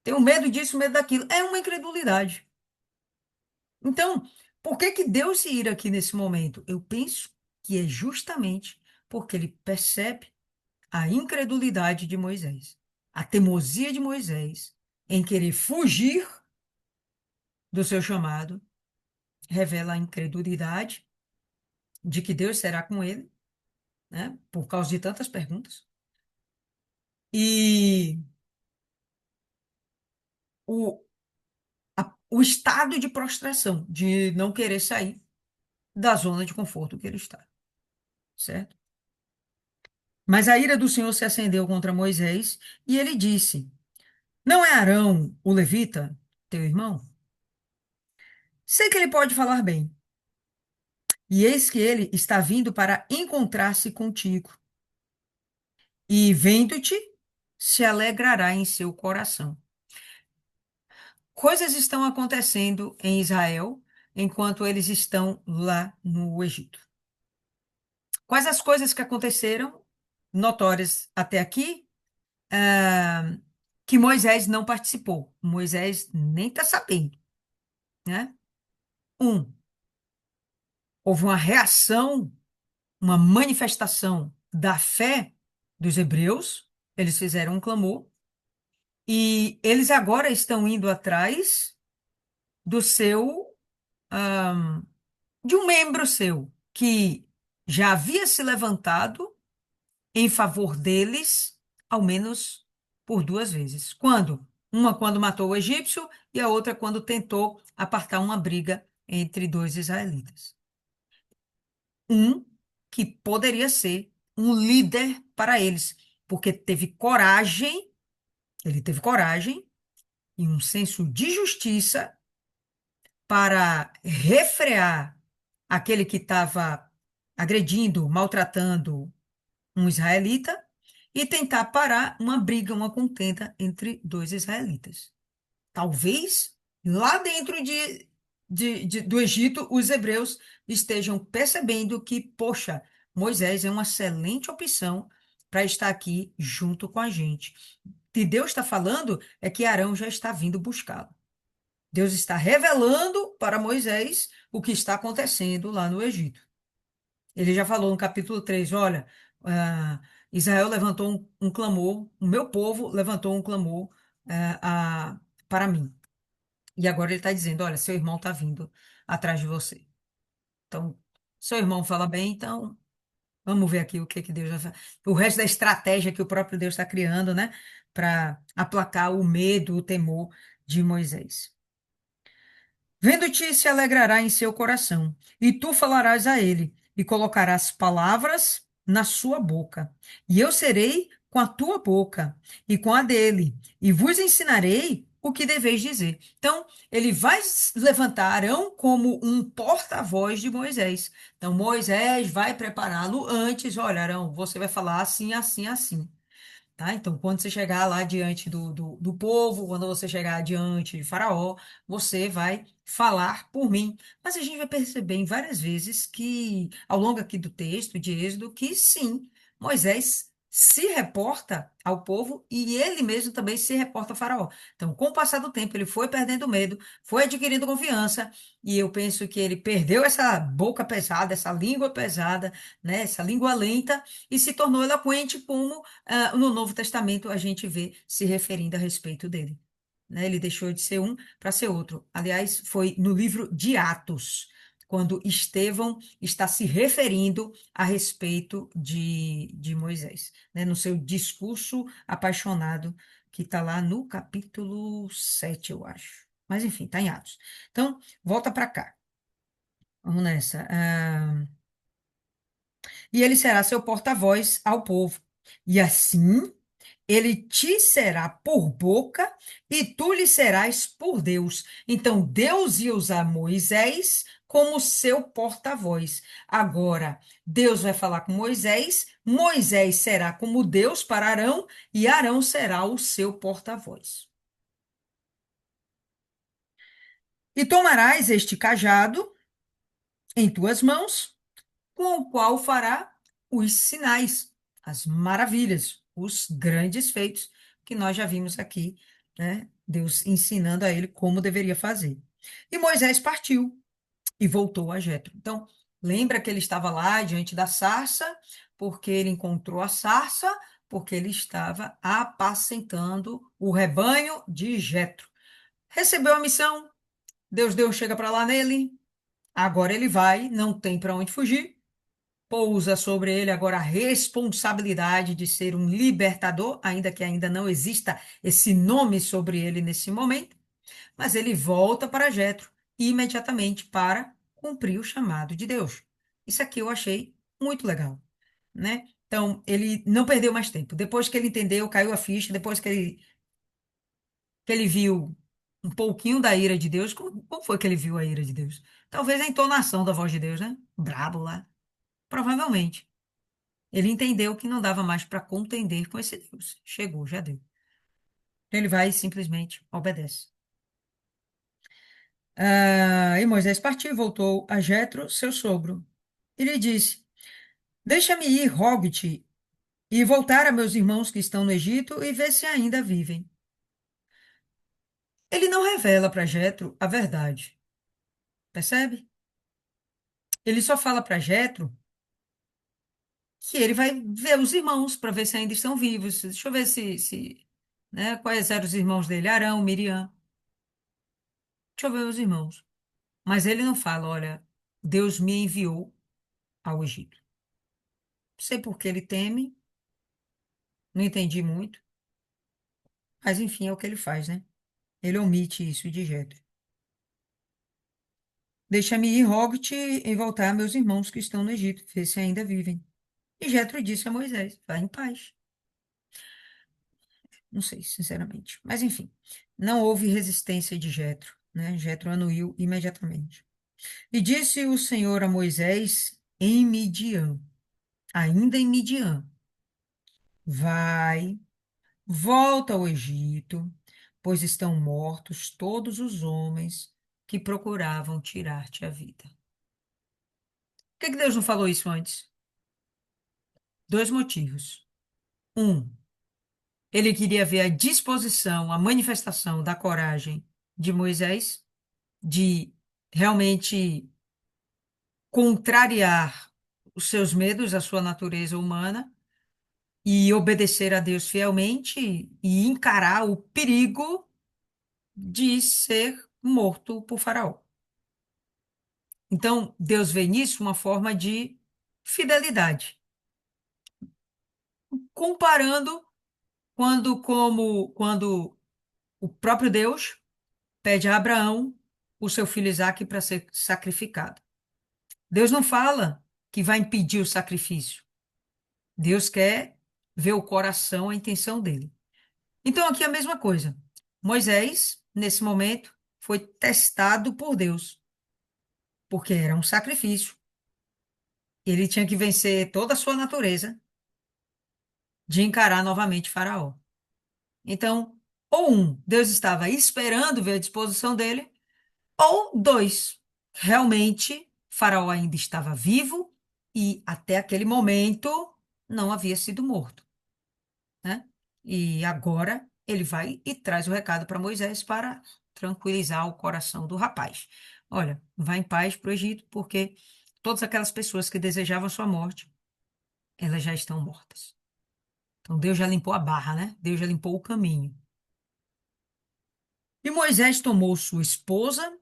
Tenho medo disso, medo daquilo. É uma incredulidade. Então, por que que Deus se ira aqui nesse momento? Eu penso que é justamente porque ele percebe a incredulidade de Moisés, a teimosia de Moisés em querer fugir do seu chamado, revela a incredulidade de que Deus será com ele, né? Por causa de tantas perguntas. E o, o estado de prostração, de não querer sair da zona de conforto que ele está, certo? Mas a ira do Senhor se acendeu contra Moisés e ele disse: Não é Arão, o levita, teu irmão? Sei que ele pode falar bem. E eis que ele está vindo para encontrar-se contigo. E vendo-te, se alegrará em seu coração. Coisas estão acontecendo em Israel enquanto eles estão lá no Egito. Quais as coisas que aconteceram, notórias até aqui, ah, que Moisés não participou? Moisés nem está sabendo, né? Um, houve uma reação, uma manifestação da fé dos hebreus, eles fizeram um clamor, e eles agora estão indo atrás do seu, ah, de um membro seu que já havia se levantado em favor deles, ao menos por duas vezes. Quando? Uma quando matou o egípcio e a outra quando tentou apartar uma briga entre dois israelitas. Um que poderia ser um líder para eles, porque teve coragem, ele teve coragem e um senso de justiça para refrear aquele que estava agredindo, maltratando um israelita e tentar parar uma briga, uma contenda entre dois israelitas. Talvez lá dentro do Egito, os hebreus estejam percebendo que, poxa, Moisés é uma excelente opção para estar aqui junto com a gente. O que Deus está falando é que Arão já está vindo buscá-lo. Deus está revelando para Moisés o que está acontecendo lá no Egito. Ele já falou no capítulo 3, olha, ah, Israel levantou um clamor, o meu povo levantou um clamor para mim. E agora ele está dizendo, olha, seu irmão está vindo atrás de você. Então, seu irmão fala bem, então vamos ver aqui o que que Deus vai fazer. O resto da estratégia que o próprio Deus está criando, né? Para aplacar o medo, o temor de Moisés. Vendo-te se alegrará em seu coração, e tu falarás a ele, e colocarás palavras na sua boca. E eu serei com a tua boca e com a dele, e vos ensinarei o que deveis dizer. Então, ele vai levantar Arão como um porta-voz de Moisés. Então, Moisés vai prepará-lo antes. Olha, Arão, você vai falar assim, assim, assim. Tá? Então, quando você chegar lá diante do povo, quando você chegar diante de Faraó, você vai falar por mim. Mas a gente vai perceber em várias vezes que, ao longo aqui do texto de Êxodo, que sim, Moisés se reporta ao povo e ele mesmo também se reporta a Faraó. Então, com o passar do tempo, ele foi perdendo medo, foi adquirindo confiança, e eu penso que ele perdeu essa boca pesada, essa língua pesada, né, essa língua lenta, e se tornou eloquente como no Novo Testamento a gente vê se referindo a respeito dele. Né? Ele deixou de ser um para ser outro. Aliás, foi no livro de Atos, quando Estevão está se referindo a respeito de Moisés, né? No seu discurso apaixonado, que está lá no capítulo 7, eu acho. Mas enfim, está em Atos. Então, volta para cá. Vamos nessa. E ele será seu porta-voz ao povo. E assim ele te será por boca e tu lhe serás por Deus. Então Deus ia usar Moisés como seu porta-voz. Agora, Deus vai falar com Moisés, Moisés será como Deus para Arão e Arão será o seu porta-voz. E tomarás este cajado em tuas mãos com o qual fará os sinais, as maravilhas, os grandes feitos que nós já vimos aqui, né? Deus ensinando a ele como deveria fazer. E Moisés partiu e voltou a Jetro. Então, lembra que ele estava lá diante da sarça, porque ele encontrou a sarça, porque ele estava apacentando o rebanho de Jetro. Recebeu a missão, Deus chega para lá nele, agora ele vai, não tem para onde fugir, pousa sobre ele agora a responsabilidade de ser um libertador, ainda que ainda não exista esse nome sobre ele nesse momento, mas ele volta para Jetro imediatamente para cumprir o chamado de Deus. Isso aqui eu achei muito legal, né? Então, ele não perdeu mais tempo. Depois que ele entendeu, caiu a ficha, depois que ele viu um pouquinho da ira de Deus, como foi que ele viu a ira de Deus? Talvez a entonação da voz de Deus, né? Brabo lá. Provavelmente. Ele entendeu que não dava mais para contender com esse Deus. Chegou, já deu. Então ele vai e simplesmente obedece. E Moisés partiu e voltou a Jetro, seu sogro. E lhe disse: Deixa-me ir, rogo-te, e voltar a meus irmãos que estão no Egito e ver se ainda vivem. Ele não revela para Jetro a verdade, percebe? Ele só fala para Jetro que ele vai ver os irmãos para ver se ainda estão vivos. Deixa eu ver né, quais eram os irmãos dele, Arão, Miriam. Deixa eu ver os irmãos. Mas ele não fala, olha, Deus me enviou ao Egito. Não sei por que ele teme, não entendi muito, mas enfim, é o que ele faz, né? Ele omite isso de jeito. Deixa-me ir, rogo-te e voltar a meus irmãos que estão no Egito, ver se ainda vivem. E Jetro disse a Moisés, vá em paz. Não sei, sinceramente. Mas enfim, não houve resistência de Jetro, né? Jetro anuiu imediatamente. E disse o Senhor a Moisés em Midian, ainda em Midian, vai, volta ao Egito, pois estão mortos todos os homens que procuravam tirar-te a vida. Por que Deus não falou isso antes? Dois motivos. Um, ele queria ver a disposição, a manifestação da coragem de Moisés. de realmente contrariar os seus medos, a sua natureza humana, e obedecer a Deus fielmente e encarar o perigo de ser morto por Faraó. Então, Deus vê nisso uma forma de fidelidade, comparando quando o próprio Deus pede a Abraão o seu filho Isaque para ser sacrificado. Deus não fala que vai impedir o sacrifício. Deus quer ver o coração, a intenção dele. Então, aqui é a mesma coisa. Moisés, nesse momento, foi testado por Deus, porque era um sacrifício. Ele tinha que vencer toda a sua natureza de encarar novamente Faraó. Então, ou um, Deus estava esperando ver a disposição dele, ou dois, realmente Faraó ainda estava vivo e até aquele momento não havia sido morto, né? E agora ele vai e traz o recado para Moisés para tranquilizar o coração do rapaz. Olha, vá em paz para o Egito, porque todas aquelas pessoas que desejavam sua morte, elas já estão mortas. Então Deus já limpou a barra, né? Deus já limpou o caminho. E Moisés tomou sua esposa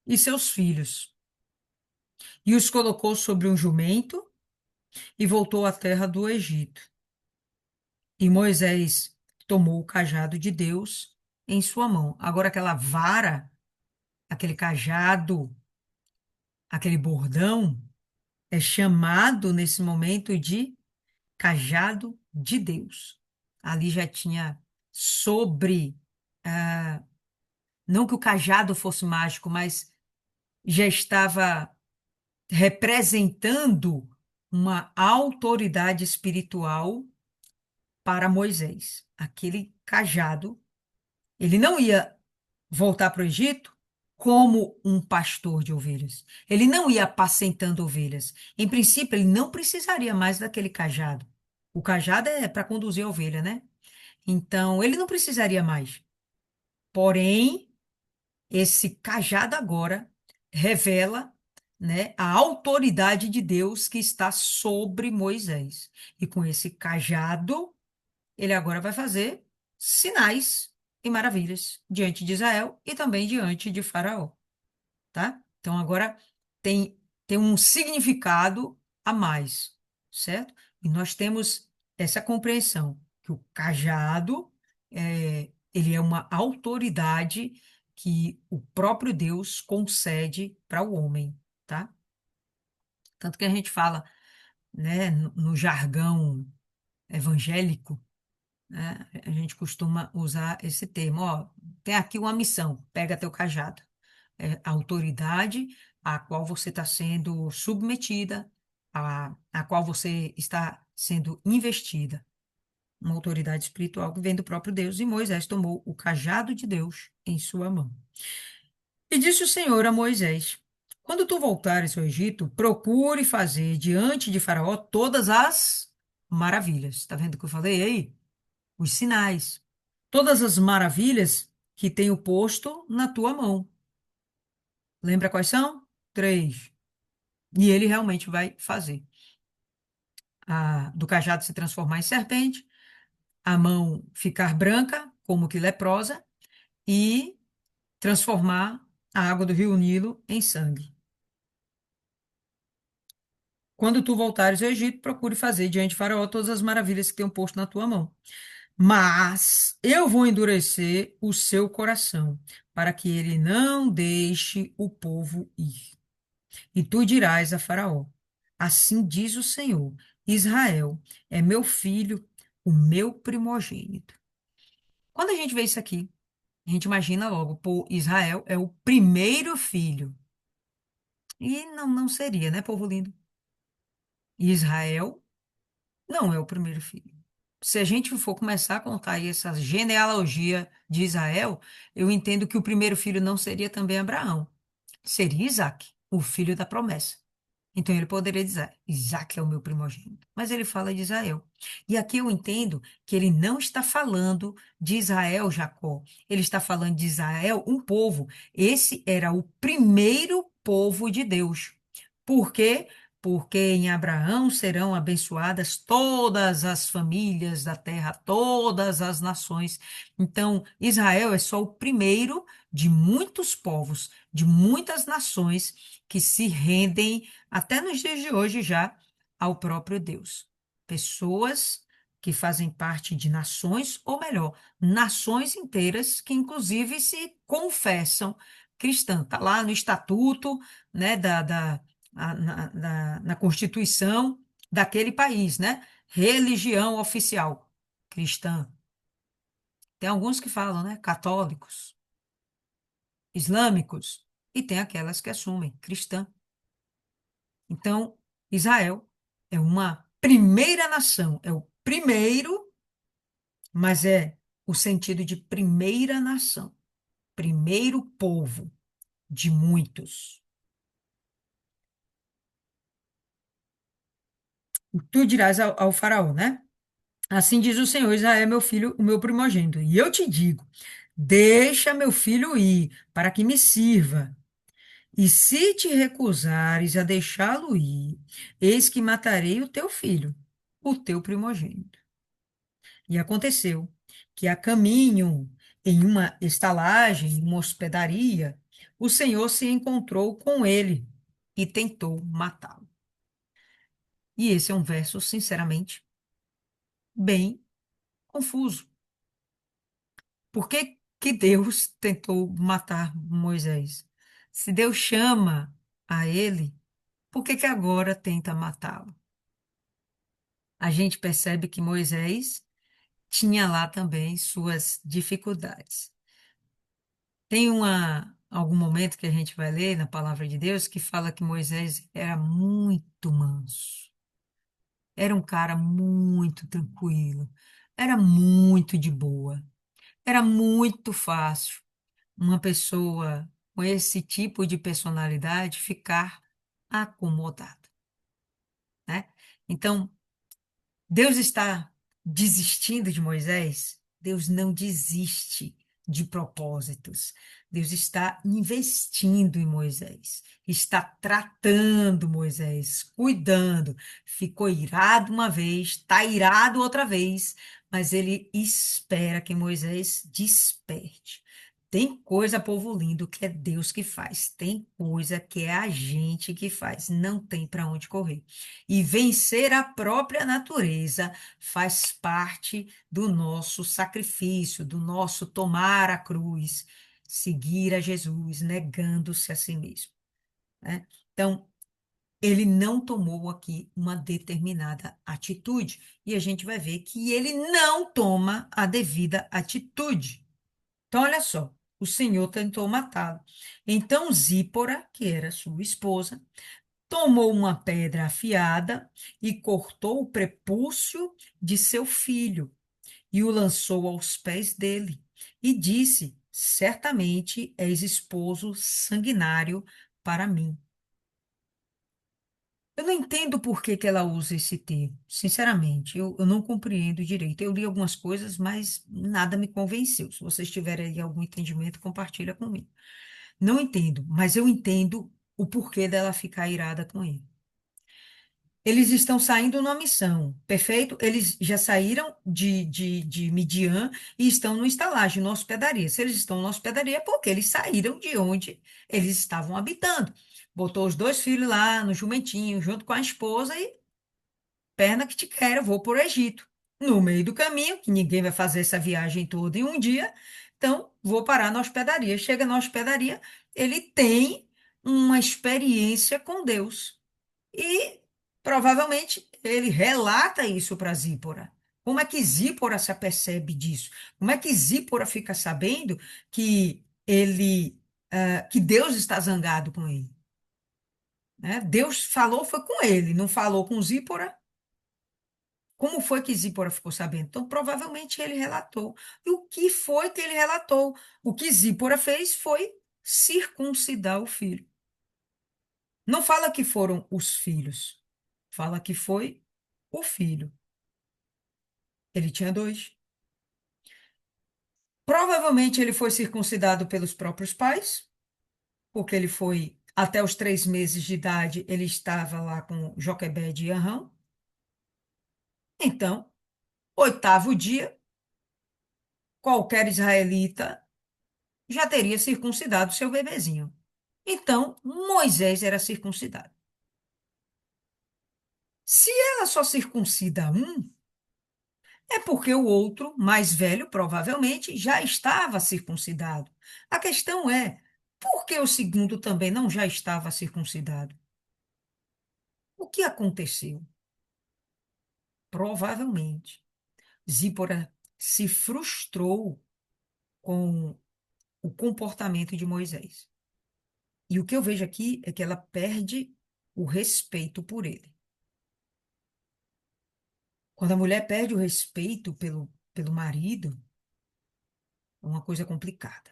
e seus filhos e os colocou sobre um jumento e voltou à terra do Egito. E Moisés tomou o cajado de Deus em sua mão. Agora, aquela vara, aquele cajado, aquele bordão, é chamado nesse momento de cajado de Deus. Ali já tinha sobre, ah, não que o cajado fosse mágico, mas já estava representando uma autoridade espiritual para Moisés. Aquele cajado, ele não ia voltar para o Egito como um pastor de ovelhas. Ele não ia apacentando ovelhas. Em princípio, ele não precisaria mais daquele cajado. O cajado é para conduzir a ovelha, né? Então, ele não precisaria mais. Porém, esse cajado agora revela, né, a autoridade de Deus que está sobre Moisés. E com esse cajado, ele agora vai fazer sinais e maravilhas diante de Israel e também diante de Faraó, tá? Então agora tem um significado a mais, certo? E nós temos essa compreensão que o cajado ele é uma autoridade que o próprio Deus concede para o homem, tá? Tanto que a gente fala, né, no jargão evangélico, né? A gente costuma usar esse termo, ó, tem aqui uma missão, pega teu cajado. É a autoridade a qual você está sendo submetida, a qual você está sendo investida. Uma autoridade espiritual que vem do próprio Deus, e Moisés tomou o cajado de Deus em sua mão. E disse o Senhor a Moisés: quando tu voltares ao Egito, procure fazer diante de Faraó todas as maravilhas. Está vendo o que eu falei aí? Os sinais, todas as maravilhas que tenho posto na tua mão. Lembra quais são? Três. E ele realmente vai fazer. Do cajado se transformar em serpente, a mão ficar branca, como que leprosa, e transformar a água do rio Nilo em sangue. Quando tu voltares ao Egito, procure fazer diante de Faraó todas as maravilhas que tenho posto na tua mão. Mas eu vou endurecer o seu coração, para que ele não deixe o povo ir. E tu dirás a Faraó: assim diz o Senhor: Israel é meu filho, o meu primogênito. Quando a gente vê isso aqui, a gente imagina logo, pô, Israel é o primeiro filho. E não seria, né, povo lindo? Israel não é o primeiro filho. Se a gente for começar a contar aí essa genealogia de Israel, eu entendo que o primeiro filho não seria também Abraão, seria Isaque, o filho da promessa. Então ele poderia dizer, Isaque é o meu primogênito. Mas ele fala de Israel. E aqui eu entendo que ele não está falando de Israel, Jacó. Ele está falando de Israel, um povo. Esse era o primeiro povo de Deus. Por quê? Porque em Abraão serão abençoadas todas as famílias da terra, todas as nações. Então, Israel é só o primeiro de muitos povos, de muitas nações que se rendem até nos dias de hoje já, ao próprio Deus. Pessoas que fazem parte de nações, ou melhor, nações inteiras que inclusive se confessam cristã. Está lá no estatuto, né, na Constituição daquele país, né? Religião oficial cristã. Tem alguns que falam, né? Católicos, islâmicos, e tem aquelas que assumem cristã. Então, Israel é uma primeira nação, é o primeiro, mas é o sentido de primeira nação, primeiro povo de muitos. Tu dirás ao faraó, né? Assim diz o Senhor, Israel é meu filho, o meu primogênito. E eu te digo, deixa meu filho ir, para que me sirva. E se te recusares a deixá-lo ir, eis que matarei o teu filho, o teu primogênito. E aconteceu que a caminho, em uma estalagem, em uma hospedaria, o Senhor se encontrou com ele e tentou matá-lo. E esse é um verso, sinceramente, bem confuso. Por que que Deus tentou matar Moisés? Se Deus chama a ele, por que que agora tenta matá-lo? A gente percebe que Moisés tinha lá também suas dificuldades. Tem algum momento que a gente vai ler na palavra de Deus que fala que Moisés era muito manso, era um cara muito tranquilo, era muito de boa, era muito fácil uma pessoa com esse tipo de personalidade ficar acomodada, né? Então, Deus está desistindo de Moisés? Deus não desiste de propósitos. Deus está investindo em Moisés, está tratando Moisés, cuidando. Ficou irado uma vez, está irado outra vez, mas ele espera que Moisés desperte. Tem coisa, povo lindo, que é Deus que faz. Tem coisa que é a gente que faz. Não tem para onde correr. E vencer a própria natureza faz parte do nosso sacrifício, do nosso tomar a cruz, seguir a Jesus, negando-se a si mesmo, né? Então, ele não tomou aqui uma determinada atitude, e a gente vai ver que ele não toma a devida atitude. Então, olha só, o Senhor tentou matá-lo. Então, Zípora, que era sua esposa, tomou uma pedra afiada e cortou o prepúcio de seu filho e o lançou aos pés dele. E disse: Certamente és esposo sanguinário para mim. Eu não entendo por que que ela usa esse termo, sinceramente, eu não compreendo direito. Eu li algumas coisas, mas nada me convenceu. Se vocês tiverem aí algum entendimento, compartilha comigo. Não entendo, mas eu entendo o porquê dela ficar irada com ele. Eles estão saindo numa missão, perfeito? Eles já saíram de Midian e estão no estalagem, na hospedaria. Se eles estão na hospedaria, é porque eles saíram de onde eles estavam habitando. Botou os dois filhos lá no jumentinho, junto com a esposa, e perna que te quer, eu vou para o Egito. No meio do caminho, que ninguém vai fazer essa viagem toda em um dia, então vou parar na hospedaria. Chega na hospedaria, ele tem uma experiência com Deus. E provavelmente ele relata isso para Zípora. Como é que Zípora se apercebe disso? Como é que Zípora fica sabendo que que Deus está zangado com ele? Né? Deus falou foi com ele, não falou com Zípora. Como foi que Zípora ficou sabendo? Então, provavelmente ele relatou. E o que foi que ele relatou? O que Zípora fez foi circuncidar o filho. Não fala que foram os filhos, fala que foi o filho. Ele tinha dois. Provavelmente ele foi circuncidado pelos próprios pais, porque ele foi até os 3 meses de idade, ele estava lá com Joquebede e Arrão. Então, oitavo dia, qualquer israelita já teria circuncidado seu bebezinho. Então, Moisés era circuncidado. Se ela só circuncida um, é porque o outro, mais velho, provavelmente, já estava circuncidado. A questão é, por que o segundo também não já estava circuncidado? O que aconteceu? Provavelmente, Zípora se frustrou com o comportamento de Moisés. E o que eu vejo aqui é que ela perde o respeito por ele. Quando a mulher perde o respeito pelo marido, é uma coisa complicada.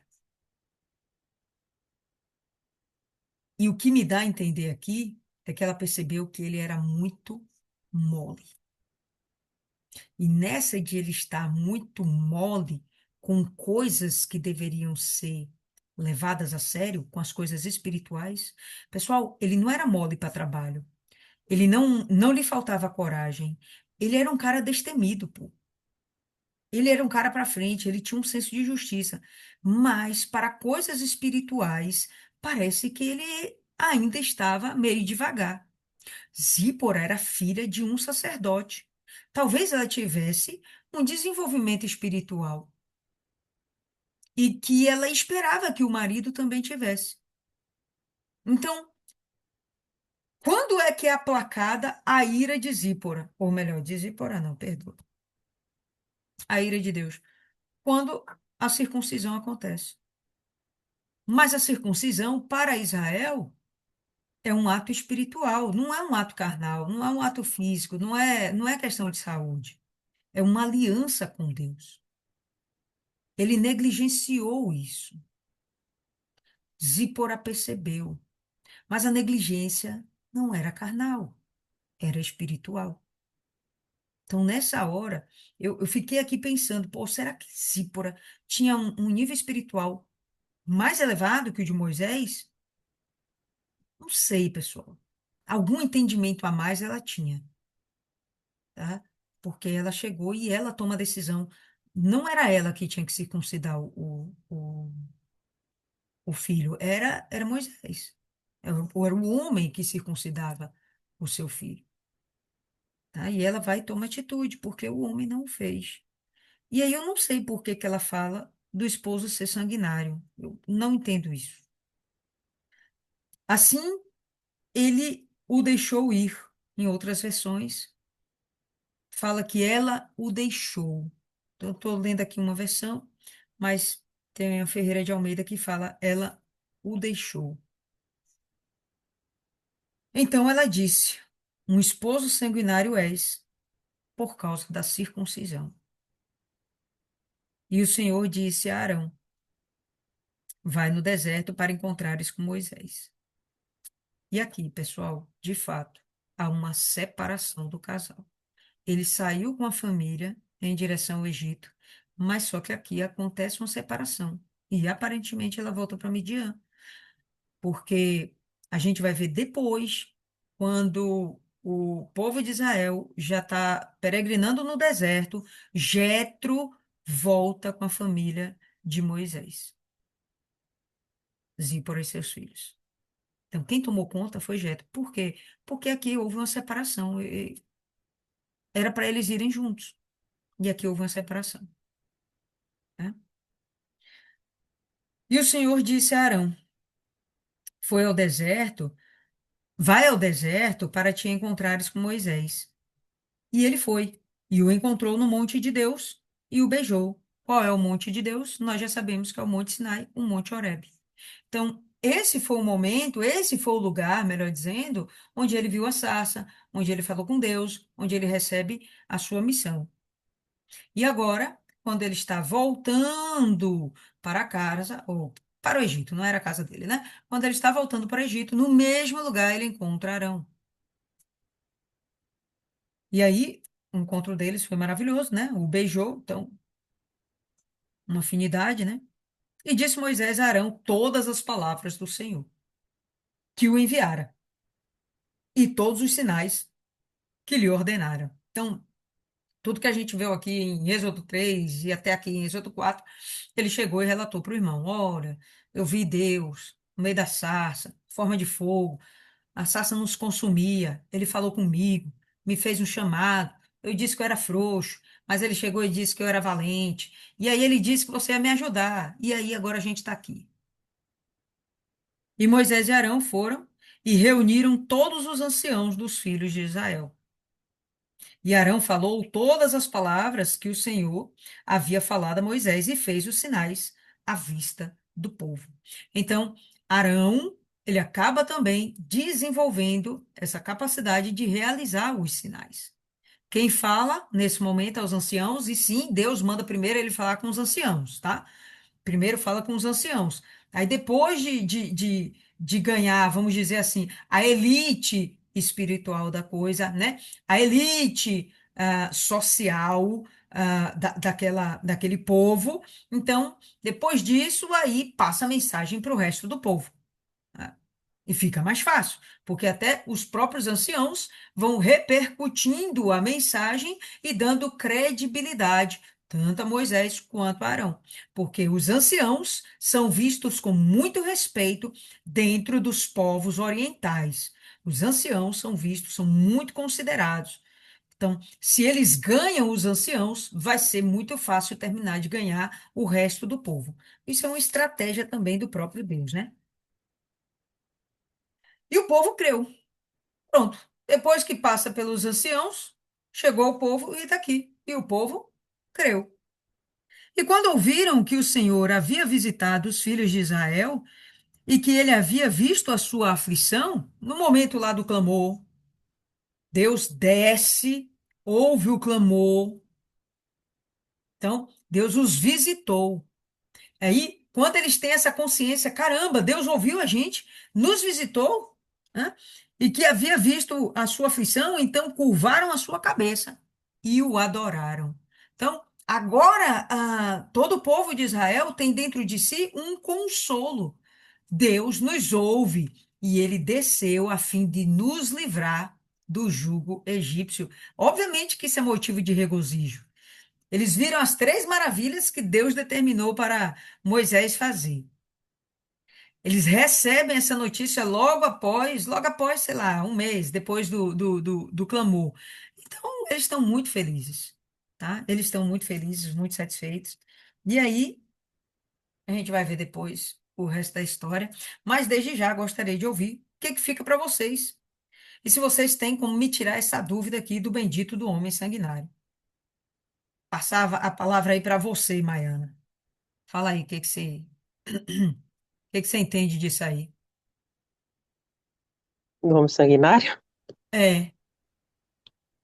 E o que me dá a entender aqui é que ela percebeu que ele era muito mole. E nessa de ele estar muito mole com coisas que deveriam ser levadas a sério, com as coisas espirituais, pessoal, ele não era mole para trabalho. Ele não lhe faltava coragem. Ele era um cara destemido, pô. Ele era um cara para frente, ele tinha um senso de justiça, mas para coisas espirituais, parece que ele ainda estava meio devagar. Zípora era filha de um sacerdote. Talvez ela tivesse um desenvolvimento espiritual e que ela esperava que o marido também tivesse. Então, quando é que é aplacada a ira de Zípora? Ou melhor, de Zípora não, perdoa. A ira de Deus. Quando a circuncisão acontece. Mas a circuncisão, para Israel, é um ato espiritual, não é um ato carnal, não é um ato físico, não é questão de saúde. É uma aliança com Deus. Ele negligenciou isso. Zípora percebeu, mas a negligência não era carnal, era espiritual. Então, nessa hora, eu fiquei aqui pensando, pô, será que Zípora tinha um nível espiritual mais elevado que o de Moisés? Não sei, pessoal. Algum entendimento a mais ela tinha, tá? Porque ela chegou e ela toma a decisão. Não era ela que tinha que circuncidar o filho, era Moisés. Era o homem que circuncidava o seu filho, tá? E ela vai e toma atitude, porque o homem não o fez. E aí eu não sei por que que ela fala do esposo ser sanguinário. Eu não entendo isso. Assim, ele o deixou ir. Em outras versões, fala que ela o deixou. Então, eu estou lendo aqui uma versão, mas tem a Ferreira de Almeida que fala ela o deixou. Então ela disse: um esposo sanguinário és, por causa da circuncisão. E o Senhor disse a Arão: vai no deserto para encontrares com Moisés. E aqui, pessoal, de fato, há uma separação do casal. Ele saiu com a família em direção ao Egito, mas só que aqui acontece uma separação. E aparentemente ela volta para Midian, porque a gente vai ver depois, quando o povo de Israel já está peregrinando no deserto, Jetro volta com a família de Moisés, Zípora e seus filhos. Então, quem tomou conta foi Jetro. Por quê? Porque aqui houve uma separação. Era para eles irem juntos. E aqui houve uma separação, né? E o Senhor disse a Arão: foi ao deserto, vai ao deserto para te encontrares com Moisés. E ele foi, e o encontrou no monte de Deus e o beijou. Qual é o monte de Deus? Nós já sabemos que é o Monte Sinai, o Monte Horebe. Então, esse foi o momento, esse foi o lugar, melhor dizendo, onde ele viu a sarça, onde ele falou com Deus, onde ele recebe a sua missão. E agora, quando ele está voltando para casa, ou para o Egito, não era a casa dele, né? Quando ele está voltando para o Egito, no mesmo lugar ele encontra Arão. E aí, o encontro deles foi maravilhoso, né? O beijou, então, uma afinidade, né? E disse Moisés a Arão todas as palavras do Senhor, que o enviara, e todos os sinais que lhe ordenara. Então, tudo que a gente viu aqui em Êxodo 3 e até aqui em Êxodo 4, ele chegou e relatou para o irmão: Olha, eu vi Deus no meio da sarça, forma de fogo, a sarça nos consumia, ele falou comigo, me fez um chamado, eu disse que eu era frouxo, mas ele chegou e disse que eu era valente, e aí ele disse que você ia me ajudar, e aí agora a gente está aqui. E Moisés e Arão foram e reuniram todos os anciãos dos filhos de Israel. E Arão falou todas as palavras que o Senhor havia falado a Moisés e fez os sinais à vista do povo. Então, Arão, ele acaba também desenvolvendo essa capacidade de realizar os sinais. Quem fala nesse momento é os anciãos, e sim, Deus manda primeiro ele falar com os anciãos, tá? Primeiro fala com os anciãos. Aí depois de ganhar, vamos dizer assim, a elite espiritual da coisa, né? A elite social daquele povo. Então, depois disso, aí passa a mensagem para o resto do povo. Né? E fica mais fácil, porque até os próprios anciãos vão repercutindo a mensagem e dando credibilidade tanto a Moisés quanto a Arão, porque os anciãos são vistos com muito respeito dentro dos povos orientais. Os anciãos são vistos, são muito considerados. Então, se eles ganham os anciãos, vai ser muito fácil terminar de ganhar o resto do povo. Isso é uma estratégia também do próprio Deus, né? E o povo creu. Pronto. Depois que passa pelos anciãos, chegou o povo e está aqui. E o povo creu. E quando ouviram que o Senhor havia visitado os filhos de Israel e que ele havia visto a sua aflição, no momento lá do clamor, Deus desce, ouve o clamor. Então, Deus os visitou. Aí, quando eles têm essa consciência, caramba, Deus ouviu a gente, nos visitou, né? E que havia visto a sua aflição, então curvaram a sua cabeça e o adoraram. Então, agora, todo o povo de Israel tem dentro de si um consolo. Deus nos ouve e ele desceu a fim de nos livrar do jugo egípcio. Obviamente que isso é motivo de regozijo. Eles viram as três maravilhas que Deus determinou para Moisés fazer. Eles recebem essa notícia logo após, sei lá, um mês depois do clamor. Então, eles estão muito felizes, tá? Eles estão muito felizes, muito satisfeitos. E aí, a gente vai ver depois o resto da história. Mas desde já gostaria de ouvir o que que fica para vocês. E se vocês têm como me tirar essa dúvida aqui do bendito do homem sanguinário. Passava a palavra aí para você, Maiana. Fala aí, o que você entende disso aí? Do homem sanguinário? É,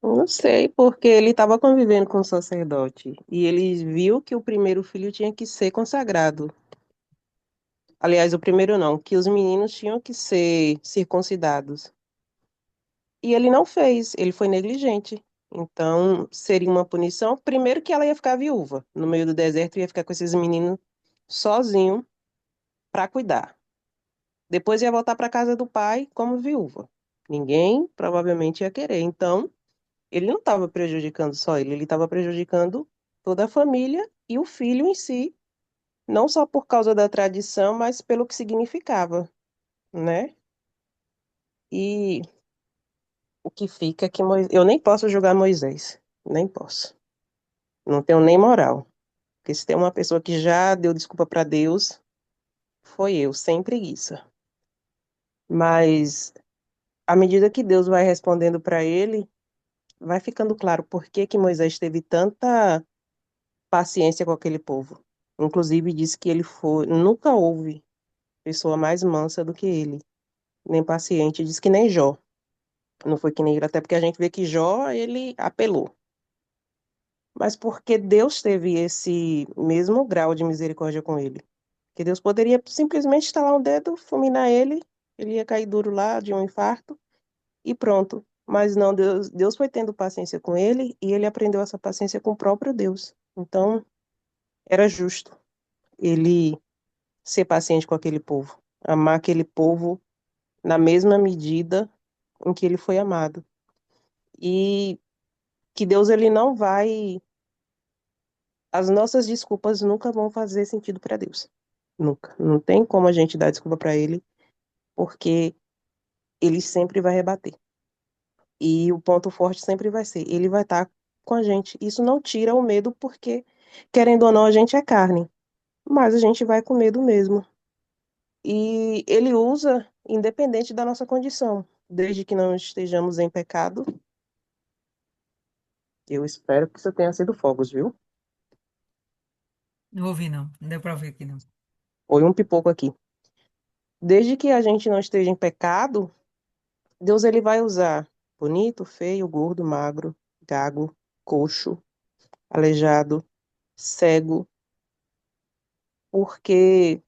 Não sei, porque ele estava convivendo com o sacerdote e ele viu que o primeiro filho tinha que ser consagrado. Aliás, o primeiro não, que os meninos tinham que ser circuncidados. E ele não fez, ele foi negligente. Então, seria uma punição. Primeiro que ela ia ficar viúva. No meio do deserto, ia ficar com esses meninos sozinho para cuidar. Depois ia voltar para casa do pai como viúva. Ninguém provavelmente ia querer. Então, ele não estava prejudicando só ele estava prejudicando toda a família e o filho em si, não só por causa da tradição, mas pelo que significava, né? E o que fica é que eu nem posso julgar Moisés, nem posso. Não tenho nem moral. Porque se tem uma pessoa que já deu desculpa para Deus, foi eu, sem preguiça. Mas à medida que Deus vai respondendo para ele, vai ficando claro por que que Moisés teve tanta paciência com aquele povo. Inclusive disse que ele foi, nunca houve pessoa mais mansa do que ele, nem paciente, diz que nem Jó. Não foi que nem ele, até porque a gente vê que Jó, ele apelou. Mas porque Deus teve esse mesmo grau de misericórdia com ele. Que Deus poderia simplesmente estalar um dedo, fulminar ele, ele ia cair duro lá de um infarto e pronto. Mas não, Deus foi tendo paciência com ele e ele aprendeu essa paciência com o próprio Deus. Então, era justo ele ser paciente com aquele povo, amar aquele povo na mesma medida em que ele foi amado. E que Deus ele não vai, as nossas desculpas nunca vão fazer sentido para Deus. Nunca. Não tem como a gente dar desculpa para ele, porque ele sempre vai rebater. E o ponto forte sempre vai ser, ele vai estar com a gente. Isso não tira o medo, porque, querendo ou não, a gente é carne, mas a gente vai com medo mesmo. E ele usa, independente da nossa condição, desde que não estejamos em pecado. Eu espero que isso tenha sido fogos, viu? Não ouvi, não. Não deu pra ouvir aqui, não. Foi um pipoco aqui. Desde que a gente não esteja em pecado, Deus ele vai usar bonito, feio, gordo, magro, gago, coxo, aleijado, cego, porque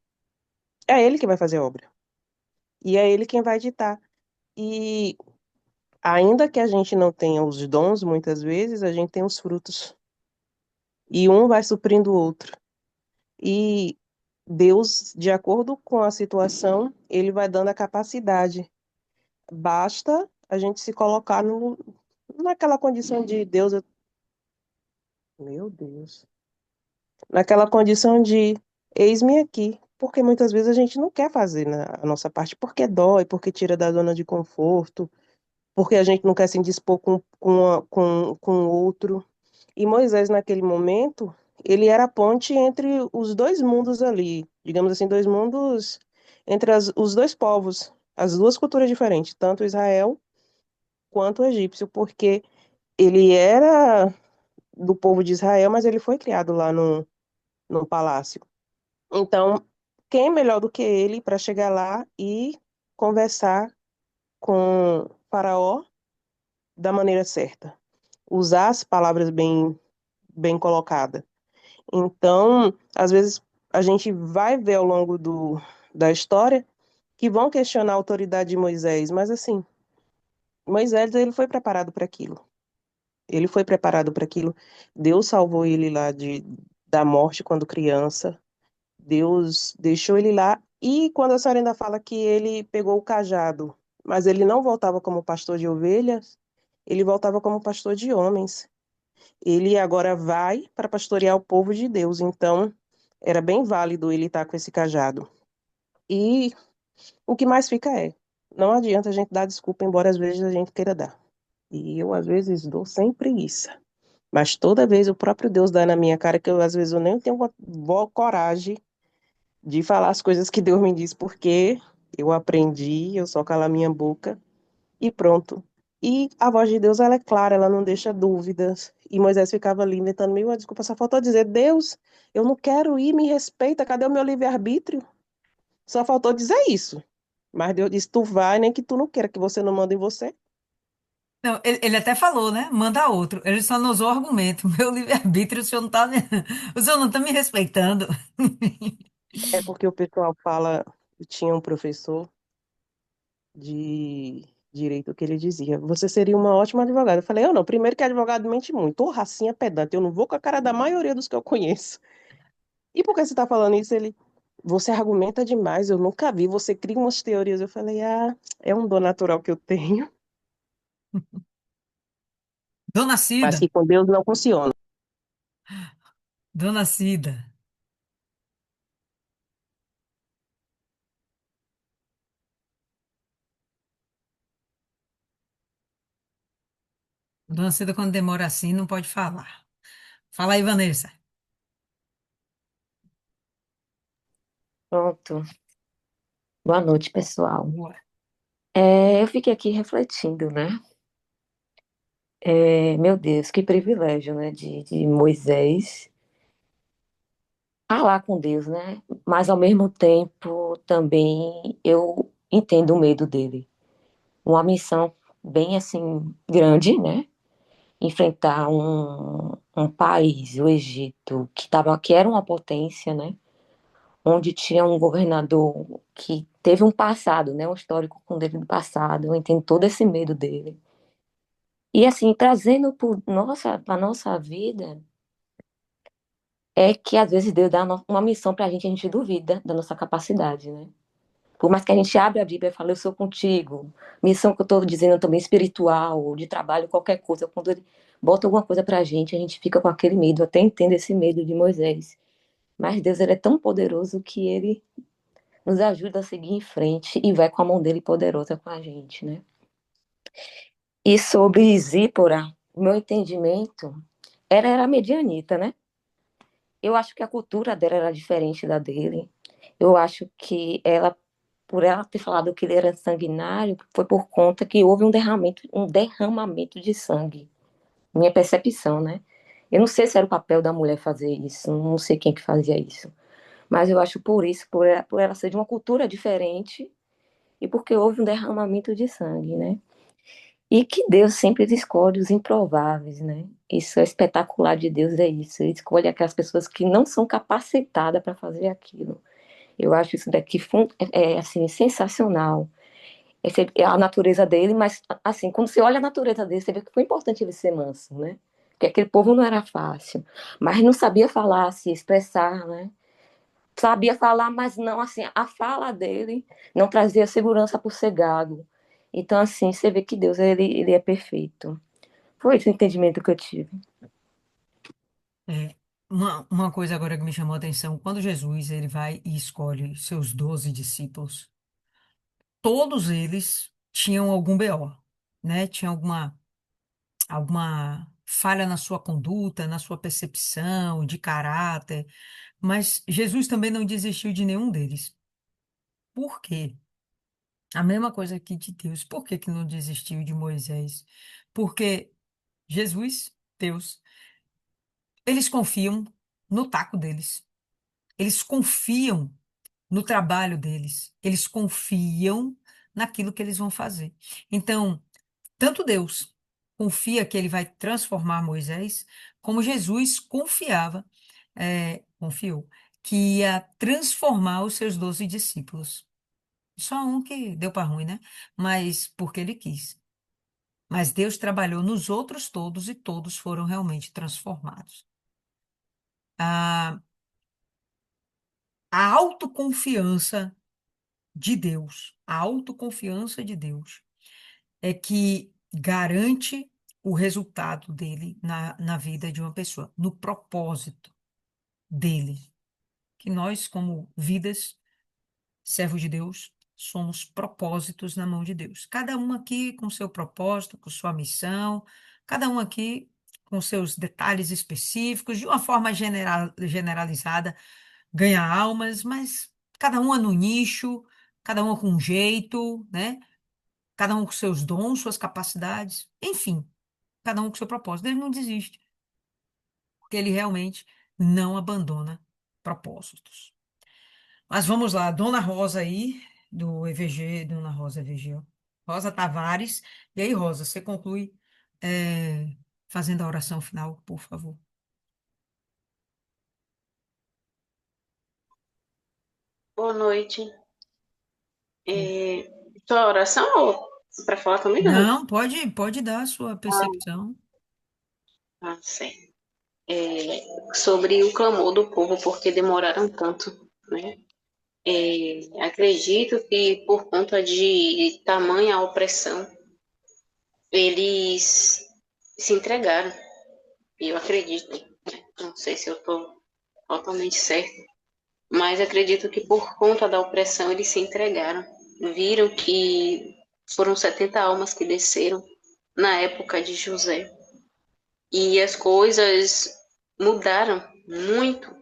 é ele que vai fazer a obra. E é ele quem vai ditar. E ainda que a gente não tenha os dons, muitas vezes, a gente tem os frutos. E um vai suprindo o outro. E Deus, de acordo com a situação, ele vai dando a capacidade. Basta a gente se colocar naquela condição de Deus, meu Deus, naquela condição de eis-me aqui, porque muitas vezes a gente não quer fazer a nossa parte porque dói, porque tira da zona de conforto, porque a gente não quer se indispor com o outro. E Moisés, naquele momento, ele era a ponte entre os dois mundos ali, digamos assim, dois mundos entre os dois povos, as duas culturas diferentes, tanto Israel quanto o egípcio, porque ele era do povo de Israel, mas ele foi criado lá no palácio. Então, quem é melhor do que ele para chegar lá e conversar com Faraó da maneira certa? Usar as palavras bem colocadas. Então, às vezes, a gente vai ver ao longo da história que vão questionar a autoridade de Moisés, mas assim, Moisés ele foi preparado para aquilo. Ele foi preparado para aquilo. Deus salvou ele lá da morte quando criança. Deus deixou ele lá. E quando a senhora ainda fala que ele pegou o cajado, mas ele não voltava como pastor de ovelhas, ele voltava como pastor de homens. Ele agora vai para pastorear o povo de Deus. Então, era bem válido ele estar com esse cajado. E o que mais fica é, não adianta a gente dar desculpa, embora às vezes a gente queira dar. E eu, às vezes, dou sem preguiça. Mas toda vez o próprio Deus dá na minha cara que eu, às vezes, eu nem tenho coragem de falar as coisas que Deus me diz, porque eu aprendi, eu só calo a minha boca e pronto. E a voz de Deus, ela é clara, ela não deixa dúvidas. E Moisés ficava ali inventando mil desculpa, só faltou dizer, Deus, eu não quero ir, me respeita, cadê o meu livre-arbítrio? Só faltou dizer isso. Mas Deus disse, tu vai, nem que tu não queira, que você não manda em você. Não, ele até falou, né? Manda outro. Ele só não usou o argumento. Meu livre-arbítrio, o senhor não tá, o senhor não tá me respeitando. É porque o pessoal fala, eu tinha um professor de direito que ele dizia, você seria uma ótima advogada. Eu falei, eu não, primeiro que advogado mente muito, ô racinha pedante, eu não vou com a cara da maioria dos que eu conheço. E por que você está falando isso? Ele, você argumenta demais, eu nunca vi, você cria umas teorias. Eu falei, ah, é um dom natural que eu tenho, Dona mas Cida, que com Deus não funciona. Dona Cida. Dona Cida, quando demora assim, não pode falar. Fala aí, Vanessa. Pronto. Boa noite, pessoal. Boa. Eu fiquei aqui refletindo, né? Meu Deus, que privilégio, né? De Moisés falar com Deus, né? Mas ao mesmo tempo também eu entendo o medo dele. Uma missão bem assim grande, né? Enfrentar um país, o Egito, que era uma potência, né? onde tinha um governador que teve um passado, né, um histórico com ele do passado. Eu entendo todo esse medo dele. E assim, trazendo para nossa vida, é que às vezes Deus dá uma missão para a gente duvida da nossa capacidade, né? Por mais que a gente abra a Bíblia e fale, eu sou contigo, missão que eu estou dizendo também espiritual, de trabalho, qualquer coisa, quando ele bota alguma coisa para a gente fica com aquele medo, até entendo esse medo de Moisés. Mas Deus, ele é tão poderoso que ele nos ajuda a seguir em frente e vai com a mão dele poderosa com a gente, né? E sobre Zípora, meu entendimento, ela era medianita, né? Eu acho que a cultura dela era diferente da dele. Eu acho que ela, por ela ter falado que ele era sanguinário, foi por conta que houve um derramamento de sangue. Minha percepção, né? Eu não sei se era o papel da mulher fazer isso, não sei quem que fazia isso. Mas eu acho por isso, por ela ser de uma cultura diferente e porque houve um derramamento de sangue, né? E que Deus sempre escolhe os improváveis, né? Isso é espetacular de Deus, é isso. Ele escolhe aquelas pessoas que não são capacitadas para fazer aquilo. Eu acho isso daqui assim, sensacional. É a natureza dele, mas assim, quando você olha a natureza dele, você vê que foi importante ele ser manso, né? Porque aquele povo não era fácil, mas não sabia falar, se expressar, né? Sabia falar, mas não assim, a fala dele não trazia segurança para o ser gago. Então, assim, você vê que Deus, ele é perfeito. Foi esse o entendimento que eu tive. É, uma coisa agora que me chamou a atenção, quando Jesus ele vai e escolhe seus 12 discípulos, todos eles tinham algum BO, né? Tinha alguma falha na sua conduta, na sua percepção, de caráter, mas Jesus também não desistiu de nenhum deles. Por quê? A mesma coisa aqui de Deus. Por que que não desistiu de Moisés? Porque Jesus, Deus, eles confiam no taco deles. Eles confiam no trabalho deles. Eles confiam naquilo que eles vão fazer. Então, tanto Deus confia que ele vai transformar Moisés, como Jesus confiou, que ia transformar os seus 12 discípulos. Só um que deu para ruim, né? Mas porque ele quis. Mas Deus trabalhou nos outros todos e todos foram realmente transformados. A, a autoconfiança a autoconfiança de Deus é que garante o resultado dele na vida de uma pessoa, no propósito dele. Que nós, como vidas, servos de Deus, somos propósitos na mão de Deus. Cada um aqui com seu propósito, com sua missão, cada um aqui com seus detalhes específicos, de uma forma generalizada, ganha almas, mas cada uma no nicho, cada uma com um jeito, né? Cada um com seus dons, suas capacidades, enfim, cada um com seu propósito. Ele não desiste, porque ele realmente não abandona propósitos. Mas vamos lá, Dona Rosa aí, do EVG, Dona Rosa EVG, ó. Rosa Tavares. E aí, Rosa, você conclui fazendo a oração final, por favor. Boa noite. Ok. Sua oração ou para falar comigo, não? Não, pode dar a sua percepção. Ah, certo. Sobre o clamor do povo, porque demoraram tanto, né? Acredito que por conta de tamanha opressão, eles se entregaram. Eu acredito, né? Não sei se eu estou totalmente certo, mas acredito que por conta da opressão eles se entregaram. Viram que foram 70 almas que desceram na época de José. E as coisas mudaram muito.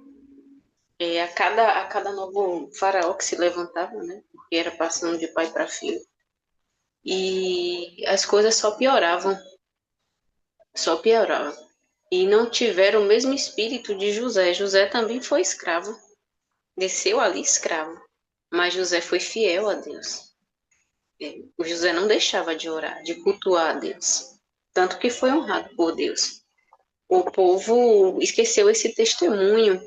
A cada novo faraó que se levantava, né? Porque era passando de pai para filho. E as coisas só pioravam, só pioravam. E não tiveram o mesmo espírito de José. José também foi escravo, desceu ali escravo. Mas José foi fiel a Deus. O José não deixava de orar, de cultuar a Deus. Tanto que foi honrado por Deus. O povo esqueceu esse testemunho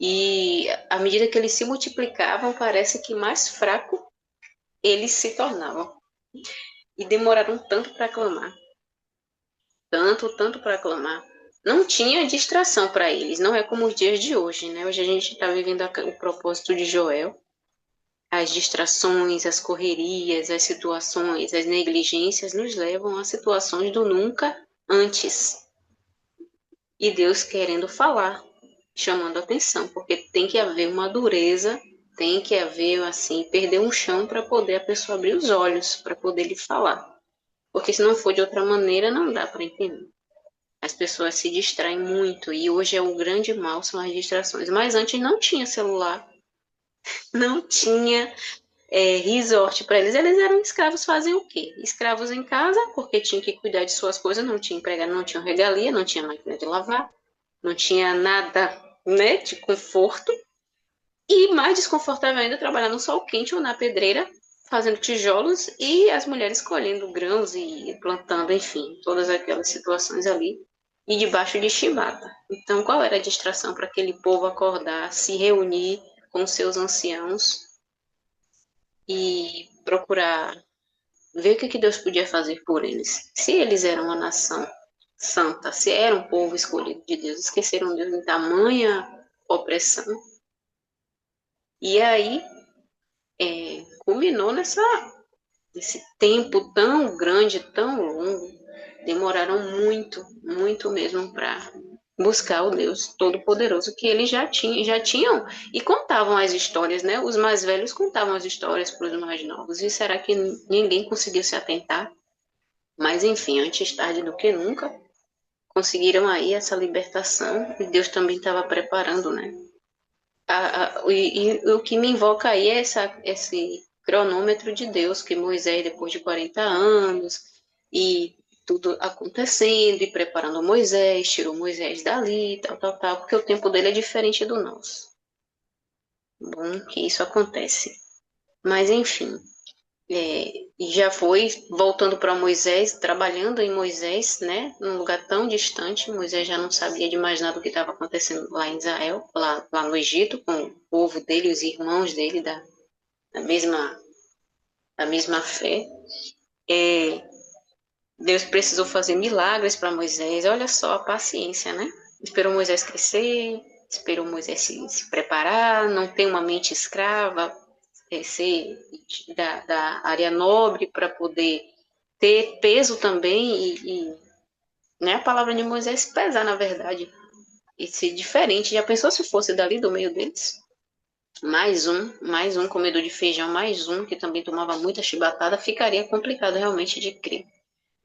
E à medida que eles se multiplicavam, parece que mais fraco eles se tornavam. E demoraram tanto para clamar, tanto para clamar. Não tinha distração para eles, não é como os dias de hoje, né? Hoje a gente está vivendo o propósito de Joel. As distrações, as correrias, as situações, as negligências nos levam a situações do nunca antes. E Deus querendo falar, chamando atenção, porque tem que haver uma dureza, tem que haver, assim, perder um chão para poder a pessoa abrir os olhos, para poder lhe falar. Porque se não for de outra maneira, não dá para entender. As pessoas se distraem muito e hoje é o grande mal, são as distrações. Mas antes não tinha celular, não tinha resort para eles. Eles eram escravos, fazem o quê? Escravos em casa, porque tinham que cuidar de suas coisas, não tinha empregado, não tinha regalia, não tinha máquina de lavar, não tinha nada, né, de conforto. E mais desconfortável ainda trabalhar no sol quente ou na pedreira, fazendo tijolos e as mulheres colhendo grãos e plantando, enfim, todas aquelas situações ali. E debaixo de chibata. Então, qual era a distração para aquele povo acordar, se reunir com seus anciãos e procurar ver o que Deus podia fazer por eles? Se eles eram uma nação santa, se era um povo escolhido de Deus, esqueceram Deus em tamanha opressão. E aí culminou nesse tempo tão grande, tão longo. Demoraram muito, muito mesmo para buscar o Deus Todo-Poderoso que eles já tinham e contavam as histórias, né? Os mais velhos contavam as histórias para os mais novos. E será que ninguém conseguiu se atentar? Mas enfim, antes tarde do que nunca, conseguiram aí essa libertação e Deus também estava preparando, né? E o que me invoca aí é esse cronômetro de Deus, que Moisés, depois de 40 anos, e tudo acontecendo, e preparando Moisés, tirou Moisés dali, tal, porque o tempo dele é diferente do nosso. Bom que isso acontece. Mas, enfim, e já foi voltando para Moisés, trabalhando em Moisés, né, num lugar tão distante. Moisés já não sabia de mais nada do que estava acontecendo lá em Israel, lá no Egito, com o povo dele, os irmãos dele da mesma, da mesma fé. Deus precisou fazer milagres para Moisés. Olha só a paciência, né? Esperou Moisés crescer, esperou Moisés se preparar, não ter uma mente escrava, ser da área nobre para poder ter peso também né, a palavra de Moisés pesar, na verdade, e ser diferente. Já pensou se fosse dali do meio deles? Mais um comedor de feijão, mais um que também tomava muita chibatada, ficaria complicado realmente de crer.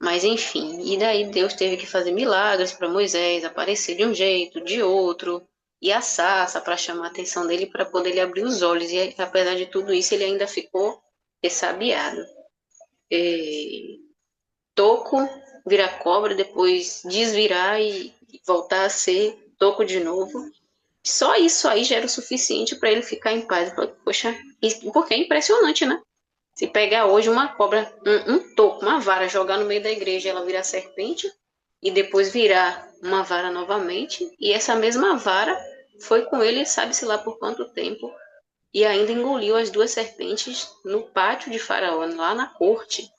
Mas enfim, e daí Deus teve que fazer milagres para Moisés, aparecer de um jeito, de outro, e a sarça para chamar a atenção dele para poder lhe abrir os olhos. E apesar de tudo isso, ele ainda ficou ressabiado. Toco, virar cobra, depois desvirar e voltar a ser toco de novo. Só isso aí já era o suficiente para ele ficar em paz. Poxa, porque é impressionante, né? Se pegar hoje uma cobra, um toco, uma vara, jogar no meio da igreja, ela virar serpente e depois virar uma vara novamente. E essa mesma vara foi com ele, sabe-se lá por quanto tempo, e ainda engoliu as duas serpentes no pátio de Faraó, lá na corte,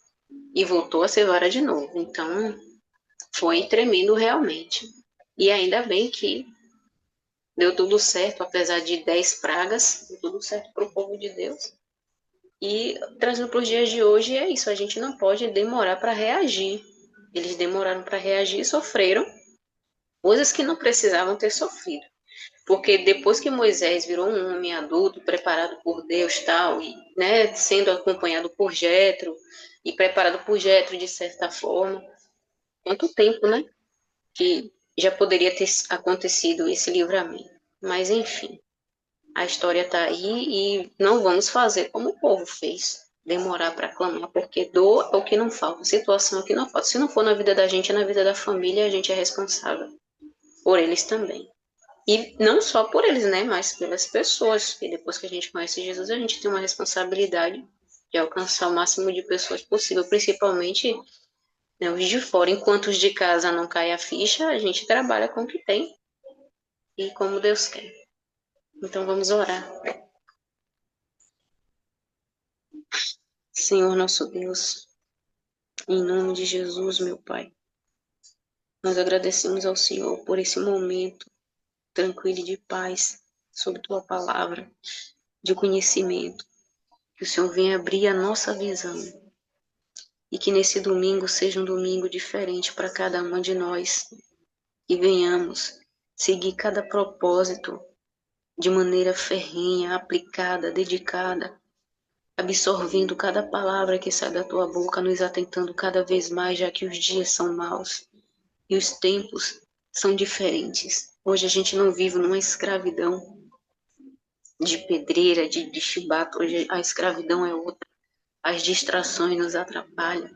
e voltou a ser vara de novo. Então, foi tremendo realmente. E ainda bem que deu tudo certo, apesar de 10 pragas, deu tudo certo para o povo de Deus. E trazendo para os dias de hoje é isso, a gente não pode demorar para reagir. Eles demoraram para reagir e sofreram coisas que não precisavam ter sofrido. Porque depois que Moisés virou um homem adulto, preparado por Deus, tal, e, né, sendo acompanhado por Jetro e preparado por Jetro de certa forma, quanto tempo, né, que já poderia ter acontecido esse livramento. Mas enfim, a história está aí e não vamos fazer como o povo fez, demorar para clamar, porque dor é o que não falta, situação é o que não falta. Se não for na vida da gente, é na vida da família, a gente é responsável por eles também. E não só por eles, né, mas pelas pessoas, que depois que a gente conhece Jesus, a gente tem uma responsabilidade de alcançar o máximo de pessoas possível, principalmente, né, os de fora. Enquanto os de casa não cai a ficha, a gente trabalha com o que tem e como Deus quer. Então vamos orar. Senhor nosso Deus, em nome de Jesus, meu Pai, nós agradecemos ao Senhor por esse momento tranquilo e de paz sobre Tua palavra, de conhecimento. Que o Senhor venha abrir a nossa visão e que nesse domingo seja um domingo diferente para cada uma de nós. Que venhamos seguir cada propósito de maneira ferrenha, aplicada, dedicada, absorvendo cada palavra que sai da Tua boca, nos atentando cada vez mais, já que os dias são maus e os tempos são diferentes. Hoje a gente não vive numa escravidão de pedreira, de chibata. Hoje a escravidão é outra. As distrações nos atrapalham.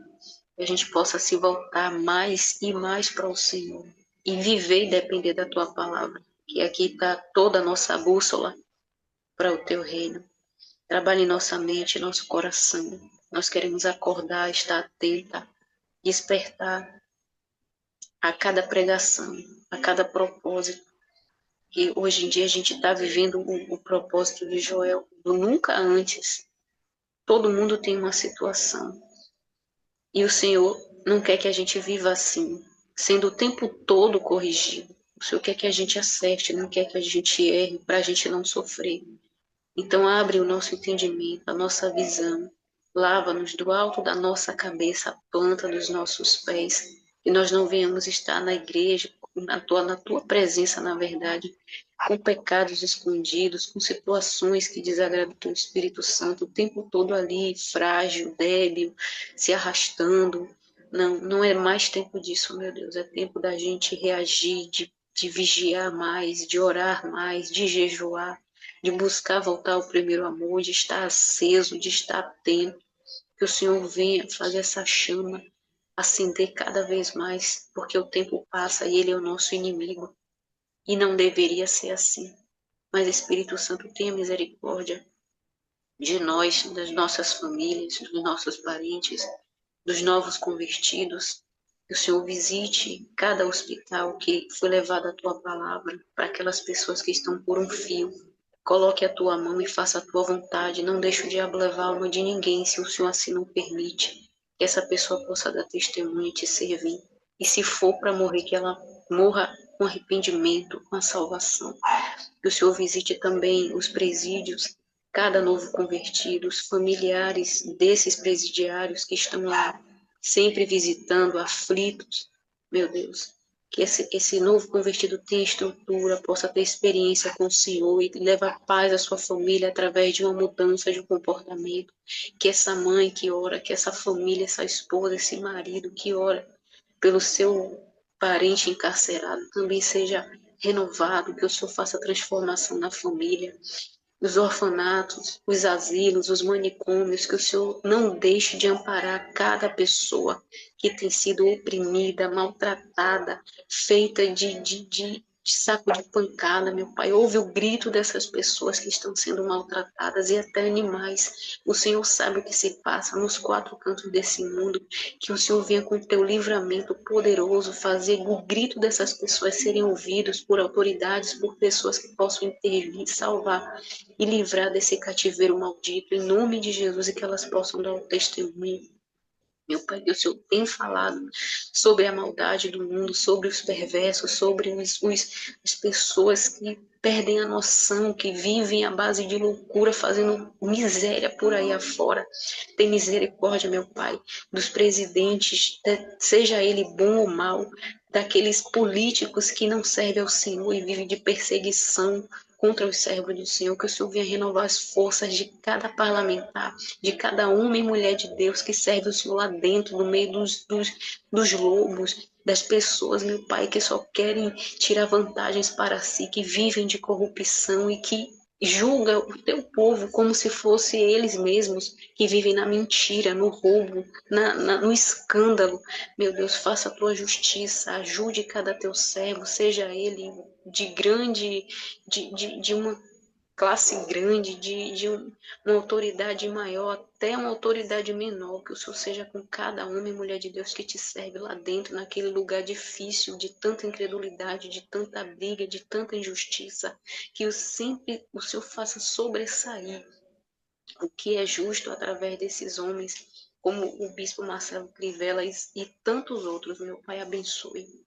Que a gente possa se voltar mais e mais para o Senhor e viver e depender da Tua palavra. Que aqui está toda a nossa bússola para o Teu reino. Trabalhe em nossa mente, nosso coração. Nós queremos acordar, estar atenta, despertar a cada pregação, a cada propósito. Que hoje em dia a gente está vivendo o propósito de Joel, do nunca antes. Todo mundo tem uma situação. E o Senhor não quer que a gente viva assim, sendo o tempo todo corrigido. O Senhor quer que a gente acerte, não quer que a gente erre, para a gente não sofrer. Então abre o nosso entendimento, a nossa visão. Lava-nos do alto da nossa cabeça, a planta dos nossos pés. Que nós não venhamos estar na igreja, na tua presença, na verdade, com pecados escondidos, com situações que desagradam o teu Espírito Santo, o tempo todo ali, frágil, débil, se arrastando. Não, não é mais tempo disso, meu Deus. É tempo da gente reagir, de vigiar mais, de orar mais, de jejuar, de buscar voltar ao primeiro amor, de estar aceso, de estar atento. Que o Senhor venha fazer essa chama acender cada vez mais, porque o tempo passa e Ele é o nosso inimigo. E não deveria ser assim. Mas Espírito Santo, tenha misericórdia de nós, das nossas famílias, dos nossos parentes, dos novos convertidos. Que o Senhor visite cada hospital que foi levado a Tua palavra, para aquelas pessoas que estão por um fio. Coloque a Tua mão e faça a Tua vontade. Não deixe o diabo levar a alma de ninguém, se o Senhor assim não permite. Que essa pessoa possa dar testemunho e Te servir. E se for para morrer, que ela morra com arrependimento, com a salvação. Que o Senhor visite também os presídios, cada novo convertido, os familiares desses presidiários que estão lá, sempre visitando, aflitos. Meu Deus, que esse novo convertido tenha estrutura, possa ter experiência com o Senhor e leve a paz à sua família através de uma mudança de comportamento. Que essa mãe que ora, que essa família, essa esposa, esse marido que ora pelo seu parente encarcerado também seja renovado, que o Senhor faça transformação na família, os orfanatos, os asilos, os manicômios, que o Senhor não deixe de amparar cada pessoa que tem sido oprimida, maltratada, feita de saco de pancada, meu Pai. Ouve o grito dessas pessoas que estão sendo maltratadas e até animais. O Senhor sabe o que se passa nos quatro cantos desse mundo. Que o Senhor venha com o teu livramento poderoso, fazer o grito dessas pessoas serem ouvidos por autoridades, por pessoas que possam intervir, salvar e livrar desse cativeiro maldito, em nome de Jesus, e que elas possam dar o testemunho. Meu Pai, que o Senhor tem falado sobre a maldade do mundo, sobre os perversos, sobre as pessoas que perdem a noção, que vivem à base de loucura, fazendo miséria por aí afora. Tem misericórdia, meu Pai, dos presidentes, seja ele bom ou mau, daqueles políticos que não servem ao Senhor e vivem de perseguição contra os servos do Senhor. Que o Senhor venha renovar as forças de cada parlamentar, de cada homem e mulher de Deus que serve o Senhor lá dentro, no meio dos lobos, das pessoas, meu Pai, que só querem tirar vantagens para si, que vivem de corrupção e que julga o teu povo como se fosse eles mesmos que vivem na mentira, no roubo, no escândalo. Meu Deus, faça a tua justiça, ajude cada teu servo, seja ele de grande, de uma classe grande, uma autoridade maior até uma autoridade menor, que o Senhor seja com cada homem e mulher de Deus que te serve lá dentro, naquele lugar difícil, de tanta incredulidade, de tanta briga, de tanta injustiça, que sempre o Senhor faça sobressair o que é justo através desses homens, como o bispo Marcelo Crivella e tantos outros. Meu Pai, abençoe.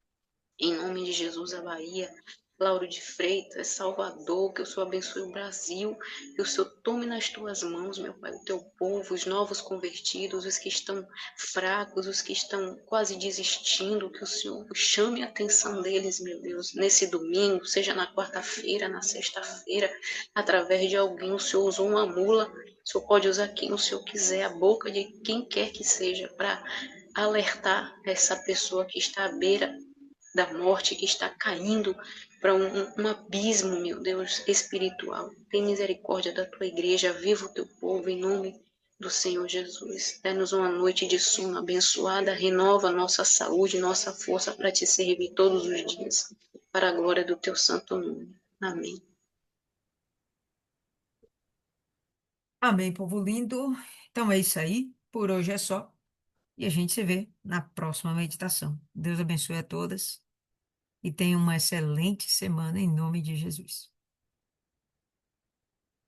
Em nome de Jesus, a Bahia, Lauro de Freitas, Salvador, que o Senhor abençoe o Brasil, que o Senhor tome nas tuas mãos, meu Pai, o teu povo, os novos convertidos, os que estão fracos, os que estão quase desistindo, que o Senhor chame a atenção deles, meu Deus, nesse domingo, seja na quarta-feira, na sexta-feira, através de alguém. O Senhor usou uma mula, o Senhor pode usar quem o Senhor quiser, a boca de quem quer que seja, para alertar essa pessoa que está à beira da morte, que está caindo para um abismo, meu Deus, espiritual. Tem misericórdia da tua igreja, viva o teu povo, em nome do Senhor Jesus. Dá-nos uma noite de sono abençoada, renova nossa saúde, nossa força para te servir todos os dias, para a glória do teu santo nome. Amém. Amém, povo lindo. Então é isso aí. Por hoje é só. E a gente se vê na próxima meditação. Deus abençoe a todas e tenha uma excelente semana em nome de Jesus.